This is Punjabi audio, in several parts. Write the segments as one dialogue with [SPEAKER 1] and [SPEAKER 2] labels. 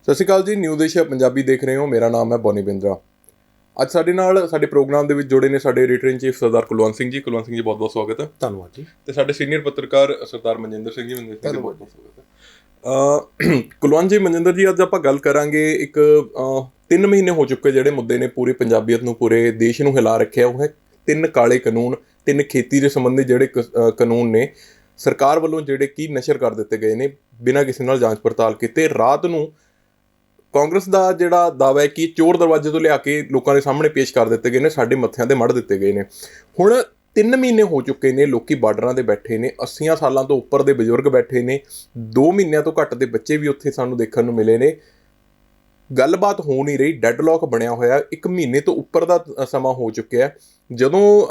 [SPEAKER 1] ਸਤਿ ਸ਼੍ਰੀ ਅਕਾਲ ਜੀ। ਨਿਊ ਏਸ਼ੀਆ ਪੰਜਾਬੀ ਦੇਖ ਰਹੇ ਹੋ। ਮੇਰਾ ਨਾਮ ਹੈ ਬੋਨੀ ਬਿੰਦਰਾ। ਅੱਜ ਸਾਡੇ ਨਾਲ ਸਾਡੇ ਪ੍ਰੋਗਰਾਮ ਦੇ ਵਿੱਚ ਜੁੜੇ ਨੇ ਸਾਡੇ ਐਡੀਟਰ ਇਨ ਚੀਫ ਸਰਦਾਰ ਕੁਲਵੰਤ ਸਿੰਘ ਜੀ। ਕੁਲਵੰਤ ਸਿੰਘ ਜੀ, ਬਹੁਤ ਬਹੁਤ ਸਵਾਗਤ ਹੈ।
[SPEAKER 2] ਧੰਨਵਾਦ ਜੀ।
[SPEAKER 1] ਤੇ ਸਾਡੇ ਸੀਨੀਅਰ ਪੱਤਰਕਾਰ ਸਰਦਾਰ ਮਨਜਿੰਦਰ ਸਿੰਘ ਜੀ। ਮਨਜਿੰਦਰ ਸਿੰਘ ਜੀ, ਬਹੁਤ ਬਹੁਤ ਸਵਾਗਤ ਹੈ। ਕੁਲਵੰਤ ਜੀ, ਮਨਜਿੰਦਰ ਜੀ, ਅੱਜ ਆਪਾਂ ਗੱਲ ਕਰਾਂਗੇ ਇੱਕ 3 ਮਹੀਨੇ ਹੋ ਚੁੱਕੇ ਜਿਹੜੇ ਮੁੱਦੇ ਨੇ ਪੂਰੀ ਪੰਜਾਬੀਅਤ ਨੂੰ, ਪੂਰੇ ਦੇਸ਼ ਨੂੰ ਹਿਲਾ ਰੱਖਿਆ। ਉਹ ਹੈ 3 ਕਾਲੇ ਕਾਨੂੰਨ, 3 ਖੇਤੀ ਦੇ ਸੰਬੰਧੀ ਜਿਹੜੇ ਕਾਨੂੰਨ ਨੇ ਸਰਕਾਰ ਵੱਲੋਂ ਜਿਹੜੇ ਕੀ ਨਸ਼ਰ ਕਰ ਦਿੱਤੇ ਗਏ ਨੇ ਬਿਨਾਂ ਕਿਸੇ ਨਾਲ ਜਾਂਚ ਪੜਤਾਲ ਕੀਤੇ। ਰਾਤ ਨੂੰ ਕਾਂਗਰਸ ਦਾ ਜਿਹੜਾ ਦਾਅਵਾ ਹੈ ਕਿ ਚੋਰ ਦਰਵਾਜ਼ੇ ਤੋਂ ਲਿਆ ਕੇ ਲੋਕਾਂ ਦੇ ਸਾਹਮਣੇ ਪੇਸ਼ ਕਰ ਦਿੱਤੇ ਗਏ ਨੇ, ਸਾਡੇ ਮੱਥਿਆਂ 'ਤੇ ਮੜ੍ਹ ਦਿੱਤੇ ਗਏ ਨੇ। ਹੁਣ 3 ਮਹੀਨੇ ਹੋ ਚੁੱਕੇ ਨੇ, ਲੋਕੀ ਬਾਰਡਰਾਂ 'ਤੇ ਬੈਠੇ ਨੇ, 80 ਸਾਲਾਂ ਤੋਂ ਉੱਪਰ ਦੇ ਬਜ਼ੁਰਗ ਬੈਠੇ ਨੇ, 2 ਮਹੀਨਿਆਂ ਤੋਂ ਘੱਟ ਦੇ ਬੱਚੇ ਵੀ ਉੱਥੇ ਸਾਨੂੰ ਦੇਖਣ ਨੂੰ ਮਿਲੇ ਨੇ। ਗੱਲਬਾਤ ਹੋ ਨਹੀਂ ਰਹੀ, ਡੈਡਲੌਕ ਬਣਿਆ ਹੋਇਆ। 1 ਮਹੀਨੇ ਤੋਂ ਉੱਪਰ ਦਾ ਸਮਾਂ ਹੋ ਚੁੱਕਿਆ। ਜਦੋਂ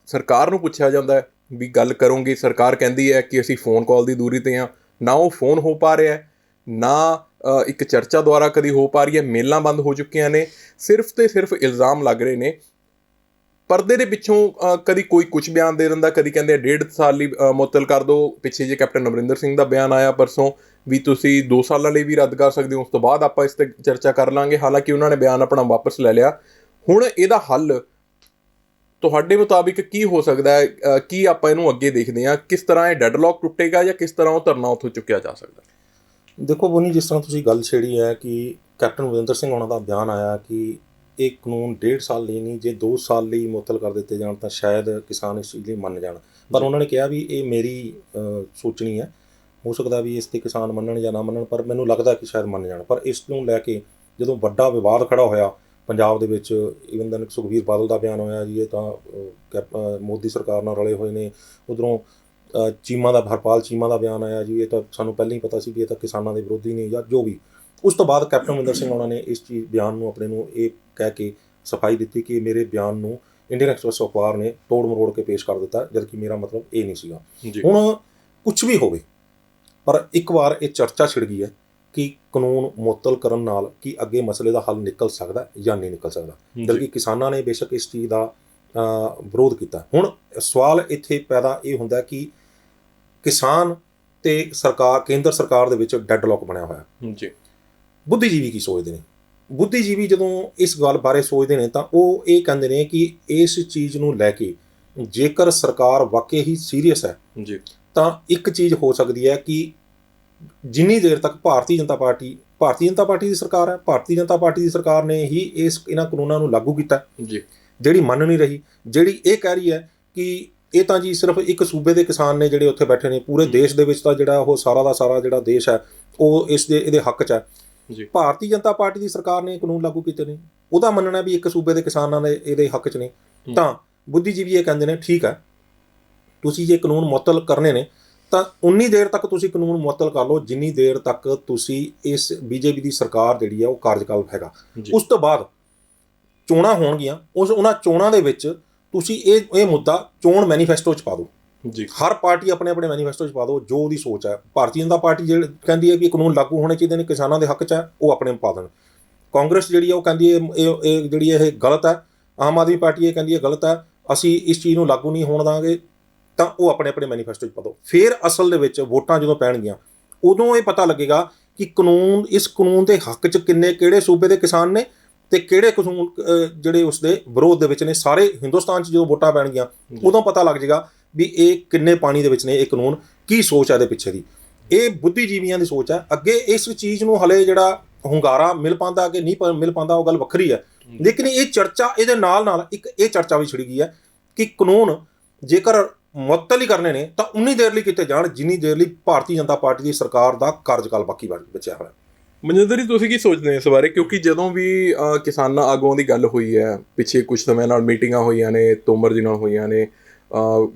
[SPEAKER 1] ਸਰਕਾਰ ਨੂੰ ਪੁੱਛਿਆ ਜਾਂਦਾ ਵੀ ਗੱਲ ਕਰੋਗੇ, ਸਰਕਾਰ ਕਹਿੰਦੀ ਹੈ ਕਿ ਅਸੀਂ ਫੋਨ ਕਾਲ ਦੀ ਦੂਰੀ 'ਤੇ ਹਾਂ। ਨਾ ਉਹ ਫੋਨ ਹੋ ਪਾ ਰਿਹਾ, ਨਾ ਇੱਕ ਚਰਚਾ ਦੁਆਰਾ ਕਦੀ ਹੋ ਪਾ ਰਹੀ ਹੈ। ਮੇਲਾਂ ਬੰਦ ਹੋ ਚੁੱਕੀਆਂ ਨੇ। ਸਿਰਫ ਤੇ ਸਿਰਫ ਇਲਜ਼ਾਮ ਲੱਗ ਰਹੇ ਨੇ। ਪਰਦੇ ਦੇ ਪਿੱਛੋਂ ਕਦੀ ਕੋਈ ਕੁਛ ਬਿਆਨ ਦੇ ਦਿੰਦਾ, ਕਦੀ ਕਹਿੰਦੇ 1.5 ਸਾਲ ਲਈ ਮੁਅੱਤਲ ਕਰ ਦਿਓ। ਪਿੱਛੇ ਜੇ ਕੈਪਟਨ ਅਮਰਿੰਦਰ ਸਿੰਘ ਦਾ ਬਿਆਨ ਆਇਆ ਪਰਸੋਂ ਵੀ ਤੁਸੀਂ 2 ਸਾਲਾਂ ਲਈ ਵੀ ਰੱਦ ਕਰ ਸਕਦੇ ਹੋ, ਉਸ ਤੋਂ ਬਾਅਦ ਆਪਾਂ ਇਸ 'ਤੇ ਚਰਚਾ ਕਰ ਲਾਂਗੇ। ਹਾਲਾਂਕਿ ਉਹਨਾਂ ਨੇ ਬਿਆਨ ਆਪਣਾ ਵਾਪਸ ਲੈ ਲਿਆ। ਹੁਣ ਇਹਦਾ ਹੱਲ ਤੁਹਾਡੇ ਮੁਤਾਬਿਕ ਕੀ ਹੋ ਸਕਦਾ ਹੈ? ਕੀ ਆਪਾਂ ਇਹਨੂੰ ਅੱਗੇ ਦੇਖਦੇ ਹਾਂ? ਕਿਸ ਤਰ੍ਹਾਂ ਇਹ ਡੈਡਲੌਕ ਟੁੱਟੇਗਾ ਜਾਂ ਕਿਸ ਤਰ੍ਹਾਂ ਉਹ ਧਰਨਾ ਉੱਥੋਂ ਚੁੱਕਿਆ ਜਾ ਸਕਦਾ?
[SPEAKER 2] ਦੇਖੋ ਬੋਨੀ, ਜਿਸ ਤਰ੍ਹਾਂ ਤੁਸੀਂ ਗੱਲ ਛੇੜੀ ਹੈ ਕਿ ਕੈਪਟਨ ਅਮਰਿੰਦਰ ਸਿੰਘ ਉਹਨਾਂ ਦਾ ਬਿਆਨ ਆਇਆ ਕਿ ਇਹ ਕਾਨੂੰਨ 1.5 ਸਾਲ ਲਈ ਨਹੀਂ, ਜੇ 2 ਸਾਲ ਲਈ ਮੁਅੱਤਲ ਕਰ ਦਿੱਤੇ ਜਾਣ ਤਾਂ ਸ਼ਾਇਦ ਕਿਸਾਨ ਇਸ ਚੀਜ਼ ਲਈ ਮੰਨ ਜਾਣ। ਪਰ ਉਹਨਾਂ ਨੇ ਕਿਹਾ ਵੀ ਇਹ ਮੇਰੀ ਸੋਚਣੀ ਹੈ, ਹੋ ਸਕਦਾ ਵੀ ਇਸ 'ਤੇ ਕਿਸਾਨ ਮੰਨਣ ਜਾਂ ਨਾ ਮੰਨਣ, ਪਰ ਮੈਨੂੰ ਲੱਗਦਾ ਕਿ ਸ਼ਾਇਦ ਮੰਨ ਜਾਣ। ਪਰ ਇਸ ਨੂੰ ਲੈ ਕੇ ਜਦੋਂ ਵੱਡਾ ਵਿਵਾਦ ਖੜਾ ਹੋਇਆ ਪੰਜਾਬ ਦੇ ਵਿੱਚ, ਈਵਨ ਦੈਨ ਸੁਖਬੀਰ ਬਾਦਲ ਦਾ ਬਿਆਨ ਹੋਇਆ ਜੀ ਇਹ ਤਾਂ ਮੋਦੀ ਸਰਕਾਰ ਨਾਲ ਰਲੇ ਹੋਏ ਨੇ। ਉੱਧਰੋਂ ਚੀਮਾ ਦਾ, ਹਰਪਾਲ ਚੀਮਾ ਦਾ ਬਿਆਨ ਆਇਆ ਜੀ ਇਹ ਤਾਂ ਸਾਨੂੰ ਪਹਿਲਾਂ ਹੀ ਪਤਾ ਸੀ ਵੀ ਇਹ ਤਾਂ ਕਿਸਾਨਾਂ ਦੇ ਵਿਰੋਧੀ ਨੇ ਜਾਂ ਜੋ ਵੀ। ਉਸ ਤੋਂ ਬਾਅਦ ਕੈਪਟਨ ਅਮਰਿੰਦਰ ਸਿੰਘ ਉਹਨਾਂ ਨੇ ਇਸ ਚੀਜ਼ ਬਿਆਨ ਨੂੰ ਆਪਣੇ ਨੂੰ ਇਹ ਕਹਿ ਕੇ ਸਫਾਈ ਦਿੱਤੀ ਕਿ ਮੇਰੇ ਬਿਆਨ ਨੂੰ ਇੰਡੀਅਨ ਐਕਸਪ੍ਰੈਸ ਅਖਬਾਰ ਨੇ ਤੋੜ ਮਰੋੜ ਕੇ ਪੇਸ਼ ਕਰ ਦਿੱਤਾ, ਜਦਕਿ ਮੇਰਾ ਮਤਲਬ ਇਹ ਨਹੀਂ ਸੀਗਾ। ਹੁਣ ਕੁਛ ਵੀ ਹੋਵੇ, ਪਰ ਇੱਕ ਵਾਰ ਇਹ ਚਰਚਾ ਛਿੜ ਗਈ ਹੈ ਕਿ ਕਾਨੂੰਨ ਮੁਅੱਤਲ ਕਰਨ ਨਾਲ ਕੀ ਅੱਗੇ ਮਸਲੇ ਦਾ ਹੱਲ ਨਿਕਲ ਸਕਦਾ ਜਾਂ ਨਹੀਂ ਨਿਕਲ ਸਕਦਾ। ਜਦਕਿ ਕਿਸਾਨਾਂ ਨੇ ਬੇਸ਼ੱਕ ਇਸ ਚੀਜ਼ ਦਾ ਵਿਰੋਧ ਕੀਤਾ। ਹੁਣ ਸਵਾਲ ਇੱਥੇ ਪੈਦਾ ਇਹ ਹੁੰਦਾ ਕਿ ਕਿਸਾਨ ਤੇ ਸਰਕਾਰ, ਕੇਂਦਰ ਸਰਕਾਰ ਦੇ ਵਿੱਚ ਡੈਡਲੌਕ ਬਣਿਆ ਹੋਇਆ।
[SPEAKER 1] ਜੀ,
[SPEAKER 2] ਬੁੱਧੀਜੀਵੀ ਕੀ ਸੋਚਦੇ ਨੇ? ਬੁੱਧੀਜੀਵੀ ਜਦੋਂ ਇਸ ਗੱਲ ਬਾਰੇ ਸੋਚਦੇ ਨੇ ਤਾਂ ਉਹ ਇਹ ਕਹਿੰਦੇ ਨੇ ਕਿ ਇਸ ਚੀਜ਼ ਨੂੰ ਲੈ ਕੇ ਜੇਕਰ ਸਰਕਾਰ ਵਾਕਈ ਹੀ ਸੀਰੀਅਸ ਹੈ
[SPEAKER 1] ਜੀ, ਤਾਂ
[SPEAKER 2] ਇੱਕ ਚੀਜ਼ ਹੋ ਸਕਦੀ ਹੈ ਕਿ ਜਿੰਨੀ ਦੇਰ ਤੱਕ ਭਾਰਤੀ ਜਨਤਾ ਪਾਰਟੀ ਦੀ ਸਰਕਾਰ ਹੈ, ਭਾਰਤੀ ਜਨਤਾ ਪਾਰਟੀ ਦੀ ਸਰਕਾਰ ਨੇ ਹੀ ਇਹਨਾਂ ਕਾਨੂੰਨਾਂ ਨੂੰ ਲਾਗੂ ਕੀਤਾ
[SPEAKER 1] ਜੀ,
[SPEAKER 2] ਜਿਹੜੀ ਮੰਨ ਨਹੀਂ ਰਹੀ, ਜਿਹੜੀ ਇਹ ਕਹਿ ਰਹੀ ਹੈ ਕਿ ਇਹ ਤਾਂ ਜੀ ਸਿਰਫ ਇੱਕ ਸੂਬੇ ਦੇ ਕਿਸਾਨ ਨੇ ਜਿਹੜੇ ਉੱਥੇ ਬੈਠੇ ਨੇ, ਪੂਰੇ ਦੇਸ਼ ਦੇ ਵਿੱਚ ਤਾਂ ਜਿਹੜਾ ਉਹ ਸਾਰਾ ਦਾ ਸਾਰਾ ਜਿਹੜਾ ਦੇਸ਼ ਹੈ ਉਹ ਇਹਦੇ ਹੱਕ 'ਚ ਹੈ। ਭਾਰਤੀ ਜਨਤਾ ਪਾਰਟੀ ਦੀ ਸਰਕਾਰ ਨੇ ਕਾਨੂੰਨ ਲਾਗੂ ਕੀਤੇ ਨੇ, ਉਹਦਾ ਮੰਨਣਾ ਵੀ ਇੱਕ ਸੂਬੇ ਦੇ ਕਿਸਾਨਾਂ ਦੇ ਇਹਦੇ ਹੱਕ 'ਚ ਨੇ। ਤਾਂ ਬੁੱਧੀਜੀਵੀ ਇਹ ਕਹਿੰਦੇ ਨੇ ਠੀਕ ਹੈ, ਤੁਸੀਂ ਜੇ ਕਾਨੂੰਨ ਮੁਅੱਤਲ ਕਰਨੇ ਨੇ ਤਾਂ ਉਨੀ ਦੇਰ ਤੱਕ ਤੁਸੀਂ ਕਾਨੂੰਨ ਮੁਅੱਤਲ ਕਰ ਲਓ ਜਿੰਨੀ ਦੇਰ ਤੱਕ ਤੁਸੀਂ ਇਸ ਬੀਜੇਪੀ ਦੀ ਸਰਕਾਰ ਜਿਹੜੀ ਹੈ ਉਹ ਕਾਰਜਕਾਲ ਹੈਗਾ। ਉਸ ਤੋਂ ਬਾਅਦ ਚੋਣਾਂ ਹੋਣਗੀਆਂ, ਉਹਨਾਂ ਚੋਣਾਂ ਦੇ ਵਿੱਚ ਤੁਸੀਂ ਇਹ ਮੁੱਦਾ ਚੋਣ ਮੈਨੀਫੈਸਟੋ 'ਚ ਪਾ ਦਿਓ। ਹਰ ਪਾਰਟੀ ਆਪਣੇ ਆਪਣੇ ਮੈਨੀਫੈਸਟੋ 'ਚ ਪਾ ਦਿਓ ਜੋ ਉਹਦੀ ਸੋਚ ਹੈ। ਭਾਰਤੀ ਜਨਤਾ ਪਾਰਟੀ ਜਿਹੜੀ ਕਹਿੰਦੀ ਹੈ ਕਿ ਕਾਨੂੰਨ ਲਾਗੂ ਹੋਣੇ ਚਾਹੀਦੇ ਨੇ, ਕਿਸਾਨਾਂ ਦੇ ਹੱਕ 'ਚ ਹੈ, ਉਹ ਆਪਣੇ ਪਾ ਦੇਣ। ਕਾਂਗਰਸ ਜਿਹੜੀ ਹੈ ਉਹ ਕਹਿੰਦੀ ਹੈ ਇਹ ਜਿਹੜੀ ਇਹ ਗਲਤ ਹੈ। ਆਮ ਆਦਮੀ ਪਾਰਟੀ ਇਹ ਕਹਿੰਦੀ ਹੈ ਗਲਤ ਹੈ, ਅਸੀਂ ਇਸ ਚੀਜ਼ ਨੂੰ ਲਾਗੂ ਨਹੀਂ ਹੋਣ ਦਾਂਗੇ, ਤਾਂ ਉਹ ਆਪਣੇ ਆਪਣੇ ਮੈਨੀਫੈਸਟੋ 'ਚ ਪਾ ਦਿਓ। ਫਿਰ ਅਸਲ ਦੇ ਵਿੱਚ ਵੋਟਾਂ ਜਦੋਂ ਪੈਣਗੀਆਂ ਉਦੋਂ ਇਹ ਪਤਾ ਲੱਗੇਗਾ ਕਿ ਇਸ ਕਾਨੂੰਨ ਦੇ ਹੱਕ 'ਚ ਕਿਹੜੇ ਸੂਬੇ ਦੇ ਕਿਸਾਨ ਨੇ ਤੇ ਕਿਹੜੇ ਕਾਨੂੰਨ ਜਿਹੜੇ ਉਸਦੇ ਵਿਰੋਧ ਦੇ ਵਿੱਚ ਨੇ। ਸਾਰੇ ਹਿੰਦੁਸਤਾਨ 'ਚ ਜਦੋਂ ਵੋਟਾਂ ਪੈਣਗੀਆਂ ਉਦੋਂ ਪਤਾ ਲੱਗ ਜਾਏਗਾ ਵੀ ਇਹ ਕਿੰਨੇ ਪਾਣੀ ਦੇ ਵਿੱਚ ਨੇ ਇਹ ਕਾਨੂੰਨ, ਕੀ ਸੋਚ ਹੈ ਇਹਦੇ ਪਿੱਛੇ ਦੀ। ਇਹ ਬੁੱਧੀਜੀਵੀਆਂ ਦੀ ਸੋਚ ਹੈ। ਅੱਗੇ ਇਸ ਚੀਜ਼ ਨੂੰ ਹਲੇ ਜਿਹੜਾ ਹੁੰਗਾਰਾ ਮਿਲ ਪਾਉਂਦਾ ਕਿ ਨਹੀਂ ਮਿਲ ਪਾਉਂਦਾ ਉਹ ਗੱਲ ਵੱਖਰੀ ਹੈ, ਲੇਕਿਨ ਇਹ ਚਰਚਾ ਇਹਦੇ ਨਾਲ ਇੱਕ ਇਹ ਚਰਚਾ ਵੀ ਛਿੜੀ ਗਈ ਹੈ ਕਿ ਕਾਨੂੰਨ ਜੇਕਰ ਮੁਅੱਤਲ ਹੀ ਕਰਨੇ ਨੇ ਤਾਂ ਉਨੀ ਦੇਰ ਲਈ ਕੀਤੇ ਜਾਣ ਜਿੰਨੀ ਦੇਰ ਲਈ ਭਾਰਤੀ ਜਨਤਾ ਪਾਰਟੀ ਦੀ ਸਰਕਾਰ ਦਾ ਕਾਰਜਕਾਲ ਬਾਕੀ ਬਚਿਆ ਹੋਇਆ।
[SPEAKER 1] ਮਨਜਿੰਦਰ ਜੀ, ਤੁਸੀਂ ਕੀ ਸੋਚਦੇ ਹੋ ਇਸ ਬਾਰੇ? ਕਿਉਂਕਿ ਜਦੋਂ ਵੀ ਕਿਸਾਨਾਂ ਆਗੂਆਂ ਦੀ ਗੱਲ ਹੋਈ ਹੈ, ਪਿੱਛੇ ਕੁਝ ਸਮੇਂ ਨਾਲ ਮੀਟਿੰਗਾਂ ਹੋਈਆਂ ਨੇ, ਤੋਮਰ ਜੀ ਨਾਲ ਹੋਈਆਂ ਨੇ,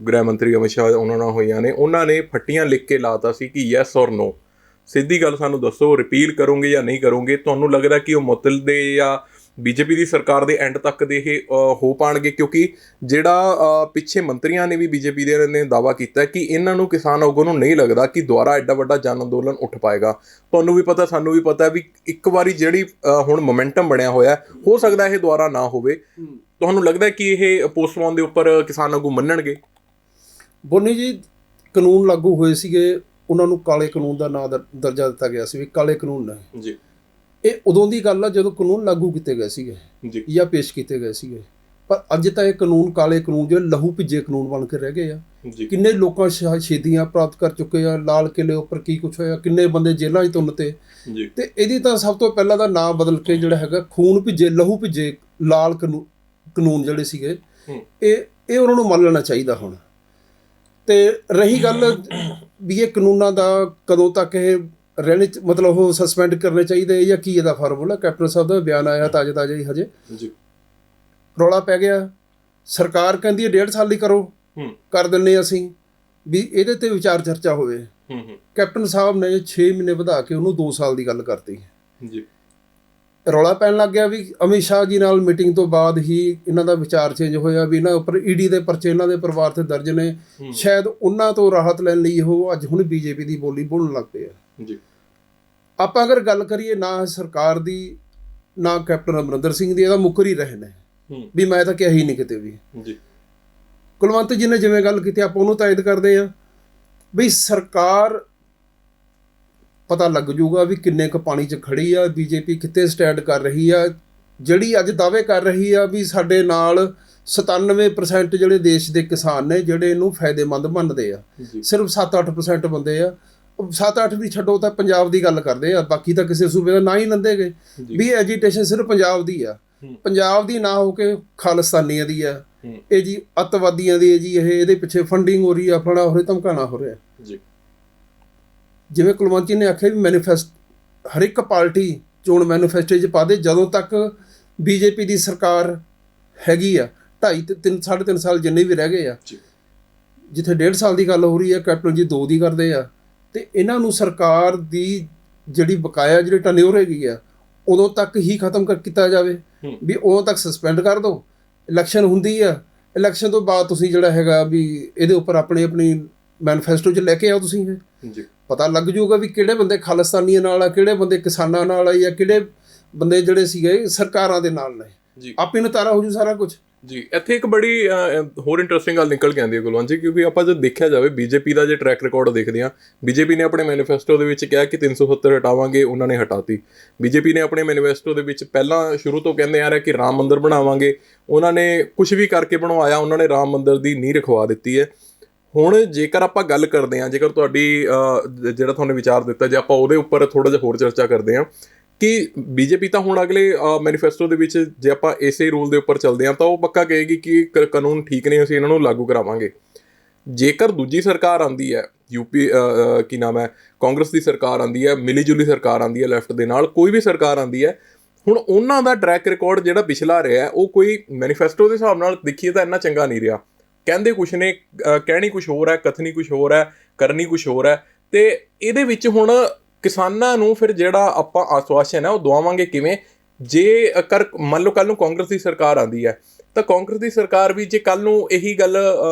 [SPEAKER 1] ਗ੍ਰਹਿ ਮੰਤਰੀ ਅਮਿਤ ਸ਼ਾਹ ਉਹਨਾਂ ਨਾਲ ਹੋਈਆਂ ਨੇ, ਉਹਨਾਂ ਨੇ ਫੱਟੀਆਂ ਲਿਖ ਕੇ ਲਾਤਾ ਸੀ ਕਿ ਯੈਸ ਔਰ ਨੋ, ਸਿੱਧੀ ਗੱਲ ਸਾਨੂੰ ਦੱਸੋ, ਰਿਪੀਲ ਕਰੋਗੇ ਜਾਂ ਨਹੀਂ ਕਰੋਗੇ? ਤੁਹਾਨੂੰ ਲੱਗਦਾ ਕਿ ਉਹ ਮੁਅੱਤਲ ਦੇ ਜਾਂ ਬੀਜੇਪੀ ਦੀ ਸਰਕਾਰ ਦੇ ਐਂਡ ਤੱਕ ਦੇ ਇਹ ਹੋ ਪਾਉਣਗੇ? ਕਿਉਂਕਿ ਜਿਹੜਾ ਪਿੱਛੇ ਮੰਤਰੀਆਂ ਨੇ ਵੀ ਬੀਜੇਪੀ ਦੇ ਨੇ ਦਾਅਵਾ ਕੀਤਾ ਕਿ ਇਹਨਾਂ ਨੂੰ ਕਿਸਾਨ ਆਗੂ ਨੂੰ ਨਹੀਂ ਲੱਗਦਾ ਕਿ ਦੁਬਾਰਾ ਐਡਾ ਵੱਡਾ ਜਨ ਅੰਦੋਲਨ ਉੱਠ ਪਾਏਗਾ। ਤੁਹਾਨੂੰ ਵੀ ਪਤਾ, ਸਾਨੂੰ ਵੀ ਪਤਾ ਵੀ ਇੱਕ ਵਾਰੀ ਜਿਹੜੀ ਹੁਣ ਮੋਮੈਂਟਮ ਬਣਿਆ ਹੋਇਆ, ਹੋ ਸਕਦਾ ਇਹ ਦੁਬਾਰਾ ਨਾ ਹੋਵੇ। ਤੁਹਾਨੂੰ ਲੱਗਦਾ ਕਿ ਇਹ ਪੋਸਟਪੋਨ ਦੇ ਉੱਪਰ ਕਿਸਾਨ ਆਗੂ ਮੰਨਣਗੇ?
[SPEAKER 3] ਬੋਨੀ ਜੀ, ਕਾਨੂੰਨ ਲਾਗੂ ਹੋਏ ਸੀਗੇ, ਉਹਨਾਂ ਨੂੰ ਕਾਲੇ ਕਾਨੂੰਨ ਦਾ ਨਾਂ ਦਰਜਾ ਦਿੱਤਾ ਗਿਆ ਸੀ ਵੀ ਕਾਲੇ ਕਾਨੂੰਨ ਨੇ ਜੀ। ਇਹ ਉਦੋਂ ਦੀ ਗੱਲ ਆ ਜਦੋਂ ਕਾਨੂੰਨ ਲਾਗੂ ਕੀਤੇ ਗਏ ਸੀਗੇ
[SPEAKER 1] ਜੀ
[SPEAKER 3] ਜਾਂ ਪੇਸ਼ ਕੀਤੇ ਗਏ ਸੀਗੇ। ਪਰ ਅੱਜ ਤਾਂ ਇਹ ਕਾਨੂੰਨ ਕਾਲੇ ਕਾਨੂੰਨ ਜਿਹੜੇ ਲਹੂ ਭਿੱਜੇ ਕਾਨੂੰਨ ਬਣ ਕੇ ਰਹਿ ਗਏ ਆ।
[SPEAKER 1] ਜੀ
[SPEAKER 3] ਕਿੰਨੇ ਲੋਕਾਂ ਸ਼ਹੀਦੀਆਂ ਪ੍ਰਾਪਤ ਕਰ ਚੁੱਕੇ ਆ, ਲਾਲ ਕਿਲੇ ਉੱਪਰ ਕੀ ਕੁਛ ਹੋਇਆ, ਕਿੰਨੇ ਬੰਦੇ ਜੇਲ੍ਹਾਂ 'ਚ ਤੁੰਨਤੇ।
[SPEAKER 1] ਜੀ
[SPEAKER 3] ਤੇ ਇਹਦੀ ਤਾਂ ਸਭ ਤੋਂ ਪਹਿਲਾਂ ਦਾ ਨਾਮ ਬਦਲ ਕੇ ਜਿਹੜਾ ਹੈਗਾ ਖੂਨ ਭਿੱਜੇ ਲਹੂ ਭਿੱਜੇ ਲਾਲ ਕਾਨੂੰਨ ਜਿਹੜੇ ਸੀਗੇ ਇਹ ਉਹਨਾਂ ਨੂੰ ਮੰਨ ਲੈਣਾ ਚਾਹੀਦਾ ਹੁਣ। ਤੇ ਰਹੀ ਗੱਲ ਵੀ ਇਹ ਕਾਨੂੰਨਾਂ ਦਾ ਕਦੋਂ ਤੱਕ ਇਹ ਰਹਿਣੇ ਮਤਲਬ ਉਹ ਸਸਪੈਂਡ ਕਰਨੇ ਚਾਹੀਦੇ ਜਾਂ ਕੀ ਇਹਦਾ ਫਾਰਮੂਲਾ, ਕੈਪਟਨ ਸਾਹਿਬ ਦਾ ਬਿਆਨ ਆਇਆ ਤਾਜ਼ਾ ਹੀ ਹਜੇ
[SPEAKER 1] ਜੀ
[SPEAKER 3] ਰੌਲਾ ਪੈ ਗਿਆ। ਸਰਕਾਰ ਕਹਿੰਦੀ ਹੈ 1.5 ਸਾਲ ਦੀ ਕਰੋ, ਕਰ ਦਿੰਨੇ ਅਸੀਂ ਵੀ ਇਹਦੇ ਤੇ ਵਿਚਾਰ ਚਰਚਾ ਹੋਵੇ। ਕੈਪਟਨ ਸਾਹਿਬ ਨੇ 6 ਮਹੀਨੇ ਵਧਾ ਕੇ ਉਹਨੂੰ 2 ਸਾਲ ਦੀ ਗੱਲ ਕਰਤੀ
[SPEAKER 1] ਜੀ।
[SPEAKER 3] ਰੌਲਾ ਪੈਣ ਲੱਗ ਗਿਆ ਵੀ ਅਮਿਤ ਸ਼ਾਹ ਜੀ ਨਾਲ ਮੀਟਿੰਗ ਤੋਂ ਬਾਅਦ ਹੀ ਇਹਨਾਂ ਦਾ ਵਿਚਾਰ ਚੇਂਜ ਹੋਇਆ ਵੀ ਇਹਨਾਂ ਉੱਪਰ ਈਡੀ ਦੇ ਪਰਚੇ ਇਹਨਾਂ ਦੇ ਪਰਿਵਾਰ ਤੇ ਦਰਜ ਨੇ, ਸ਼ਾਇਦ ਉਹਨਾਂ ਤੋਂ ਰਾਹਤ ਲੈਣ ਲਈ ਉਹ ਅੱਜ ਹੁਣ ਬੀਜੇਪੀ ਦੀ ਬੋਲੀ ਬੋਲਣ ਲੱਗ ਪਏ ਆ
[SPEAKER 1] ਜੀ।
[SPEAKER 3] ਆਪਾਂ ਅਗਰ ਗੱਲ ਕਰੀਏ ਨਾ ਸਰਕਾਰ ਦੀ ਨਾ ਕੈਪਟਨ ਅਮਰਿੰਦਰ ਸਿੰਘ ਦੀ, ਇਹਦਾ ਮੁੱਕਰ ਹੀ ਰਹੇ ਨੇ ਵੀ ਮੈਂ ਤਾਂ ਕਿਹਾ ਹੀ ਨਹੀਂ ਕਿਤੇ ਵੀ
[SPEAKER 1] ਜੀ।
[SPEAKER 3] ਕੁਲਵੰਤ ਜੀ ਨੇ ਜਿਵੇਂ ਗੱਲ ਕੀਤੀ ਆਪਾਂ ਉਹਨੂੰ ਤਾਇਦ ਕਰਦੇ ਆ ਵੀ ਸਰਕਾਰ ਪਤਾ ਲੱਗ ਜੂਗਾ ਵੀ ਕਿੰਨੇ ਕੁ ਪਾਣੀ 'ਚ ਖੜੀ ਆ, ਬੀਜੇਪੀ ਕਿੱਥੇ ਸਟੈਂਡ ਕਰ ਰਹੀ ਆ। ਜਿਹੜੀ ਅੱਜ ਦਾਅਵੇ ਕਰ ਰਹੀ ਆ ਵੀ ਸਾਡੇ ਨਾਲ 97% ਜਿਹੜੇ ਦੇਸ਼ ਦੇ ਕਿਸਾਨ ਨੇ ਜਿਹੜੇ ਇਹਨੂੰ ਫਾਇਦੇਮੰਦ ਮੰਨਦੇ ਆ, ਸਿਰਫ 7-8% ਬੰਦੇ ਆ। 7-8 ਵੀ ਛੱਡੋ ਤਾਂ ਪੰਜਾਬ ਦੀ ਗੱਲ ਕਰਦੇ ਆ, ਬਾਕੀ ਤਾਂ ਕਿਸੇ ਸੂਬੇ ਦਾ ਨਾਂ ਹੀ ਲੈਂਦੇ ਗਏ ਵੀ ਐਜੀਟੇਸ਼ਨ ਸਿਰਫ ਪੰਜਾਬ ਦੀ ਆ। ਪੰਜਾਬ ਦੀ ਨਾ ਹੋ ਕੇ ਖਾਲਿਸਤਾਨੀਆਂ ਦੀ ਆ, ਇਹ ਜੀ ਅੱਤਵਾਦੀਆਂ ਦੀ ਹੈ ਜੀ, ਇਹਦੇ ਪਿੱਛੇ ਫੰਡਿੰਗ ਹੋ ਰਹੀ ਆ, ਫੜਾ ਹੋ ਰਿਹਾ, ਧਮਕਾਣਾ ਹੋ ਰਿਹਾ ਜੀ। ਜਿਵੇਂ ਕੁਲਵੰਤ ਜੀ ਨੇ ਆਖਿਆ ਵੀ ਹਰ ਇੱਕ ਪਾਰਟੀ ਚੋਣ ਮੈਨੀਫੈਸਟੋ 'ਚ ਪਾ ਦੇ। ਜਦੋਂ ਤੱਕ ਬੀਜੇਪੀ ਦੀ ਸਰਕਾਰ ਹੈਗੀ ਆ 2.5-3 ਸਾਲ ਜਿੰਨੇ ਵੀ ਰਹਿ ਗਏ ਆ, ਜਿੱਥੇ 1.5 ਸਾਲ ਦੀ ਗੱਲ ਹੋ ਰਹੀ ਆ ਕੈਪਟਨ ਜੀ 2 ਦੀ ਕਰਦੇ ਆ। ਤੇ ਇਹਨਾਂ ਨੂੰ ਸਰਕਾਰ ਦੀ ਜਿਹੜੀ ਬਕਾਇਆ ਜਿਹੜੀ ਟਨਿਓਰ ਹੈਗੀ ਆ ਉਦੋਂ ਤੱਕ ਹੀ ਖਤਮ ਕੀਤਾ ਜਾਵੇ ਵੀ ਉਦੋਂ ਤੱਕ ਸਸਪੈਂਡ ਕਰ ਦਿਓ। ਇਲੈਕਸ਼ਨ ਹੁੰਦੀ ਆ, ਇਲੈਕਸ਼ਨ ਤੋਂ ਬਾਅਦ ਤੁਸੀਂ ਜਿਹੜਾ ਹੈਗਾ ਵੀ ਇਹਦੇ ਉੱਪਰ ਆਪਣੀ ਮੈਨੀਫੈਸਟੋ 'ਚ ਲੈ ਕੇ ਆਓ ਤੁਸੀਂ ਇਹ ਪਤਾ ਲੱਗ ਜਾਊਗਾ ਵੀ ਕਿਹੜੇ ਬੰਦੇ ਖਾਲਿਸਤਾਨੀਆਂ ਨਾਲ ਆ, ਕਿਹੜੇ ਬੰਦੇ ਕਿਸਾਨਾਂ ਨਾਲ ਆ, ਜਾਂ ਕਿਹੜੇ ਬੰਦੇ ਜਿਹੜੇ ਸੀਗੇ ਸਰਕਾਰਾਂ ਦੇ ਨਾਲ ਨੇ। ਆਪੇ ਨਤਾਰਾ ਹੋ ਜੂ ਸਾਰਾ ਕੁਝ
[SPEAKER 1] ਜੀ। ਇੱਥੇ ਇੱਕ ਬੜੀ ਹੋਰ ਇੰਟਰਸਟਿੰਗ ਗੱਲ ਨਿਕਲ ਕੇ ਆਉਂਦੀ ਹੈ ਕੁਲਵੰਤ ਜੀ, ਕਿਉਂਕਿ ਆਪਾਂ ਜਦ ਦੇਖਿਆ ਜਾਵੇ ਬੀਜੇਪੀ ਦਾ ਜੇ ਟਰੈਕ ਰਿਕਾਰਡ ਦੇਖਦੇ ਹਾਂ, ਬੀਜੇਪੀ ਨੇ ਆਪਣੇ ਮੈਨੀਫੈਸਟੋ ਦੇ ਵਿੱਚ ਕਿਹਾ ਕਿ 370 ਹਟਾਵਾਂਗੇ, ਉਹਨਾਂ ਨੇ ਹਟਾਤੀ। ਬੀਜੇਪੀ ਨੇ ਆਪਣੇ ਮੈਨੀਫੈਸਟੋ ਦੇ ਵਿੱਚ ਪਹਿਲਾਂ ਸ਼ੁਰੂ ਤੋਂ ਕਹਿੰਦੇ ਆ ਰਿਹਾ ਕਿ ਰਾਮ ਮੰਦਿਰ ਬਣਾਵਾਂਗੇ, ਉਹਨਾਂ ਨੇ ਕੁਝ ਵੀ ਕਰਕੇ ਬਣਵਾਇਆ, ਉਹਨਾਂ ਨੇ ਰਾਮ ਮੰਦਿਰ ਦੀ ਨੀਂਹ ਰਖਵਾ ਦਿੱਤੀ ਹੈ। ਹੁਣ ਜੇਕਰ ਆਪਾਂ ਗੱਲ ਕਰਦੇ ਹਾਂ, ਜੇਕਰ ਤੁਹਾਡੀ ਜਿਹੜਾ ਤੁਹਾਨੂੰ ਵਿਚਾਰ ਦਿੱਤਾ ਜੇ ਆਪਾਂ ਉਹਦੇ ਉੱਪਰ ਥੋੜ੍ਹਾ ਜਿਹਾ ਹੋਰ ਚਰਚਾ ਕਰਦੇ ਹਾਂ ਕਿ ਬੀਜੇਪੀ ਤਾਂ ਹੁਣ ਅਗਲੇ ਮੈਨੀਫੈਸਟੋ ਦੇ ਵਿੱਚ ਜੇ ਆਪਾਂ ਇਸੇ ਰੂਲ ਦੇ ਉੱਪਰ ਚੱਲਦੇ ਹਾਂ ਤਾਂ ਉਹ ਪੱਕਾ ਕਹੇਗੀ ਕਿ ਕਾਨੂੰਨ ਠੀਕ ਨੇ, ਅਸੀਂ ਇਹਨਾਂ ਨੂੰ ਲਾਗੂ ਕਰਾਵਾਂਗੇ। ਜੇਕਰ ਦੂਜੀ ਸਰਕਾਰ ਆਉਂਦੀ ਹੈ, ਯੂਪੀ ਕੀ ਨਾਮ ਹੈ, ਕਾਂਗਰਸ ਦੀ ਸਰਕਾਰ ਆਉਂਦੀ ਹੈ, ਮਿਲੀ ਜੁਲੀ ਸਰਕਾਰ ਆਉਂਦੀ ਹੈ ਲੈਫਟ ਦੇ ਨਾਲ, ਕੋਈ ਵੀ ਸਰਕਾਰ ਆਉਂਦੀ ਹੈ, ਹੁਣ ਉਹਨਾਂ ਦਾ ਟਰੈਕ ਰਿਕਾਰਡ ਜਿਹੜਾ ਪਿਛਲਾ ਰਿਹਾ ਉਹ ਕੋਈ ਮੈਨੀਫੈਸਟੋ ਦੇ ਹਿਸਾਬ ਨਾਲ ਦੇਖੀਏ ਤਾਂ ਇੰਨਾ ਚੰਗਾ ਨਹੀਂ ਰਿਹਾ। ਕਹਿੰਦੇ ਕੁਛ ਨੇ, ਕਹਿਣੀ ਕੁਛ ਹੋਰ ਹੈ, ਕਥਨੀ ਕੁਛ ਹੋਰ ਹੈ, ਕਰਨੀ ਕੁਛ ਹੋਰ ਹੈ। ਤੇ ਇਹਦੇ ਵਿੱਚ ਹੁਣ ਕਿਸਾਨਾਂ ਨੂੰ ਫਿਰ ਜਿਹੜਾ ਆਪਾਂ ਆਸ਼ਵਾਸਨ ਹੈ ਉਹ ਦਵਾਵਾਂਗੇ ਕਿਵੇਂ? ਜੇ ਮੰਨ ਲਓ ਕੱਲ੍ਹ ਨੂੰ ਕਾਂਗਰਸ ਦੀ ਸਰਕਾਰ ਆਉਂਦੀ ਹੈ ਤਾਂ ਕਾਂਗਰਸ ਦੀ ਸਰਕਾਰ ਵੀ ਜੇ ਕੱਲ੍ਹ ਨੂੰ ਇਹੀ ਗੱਲ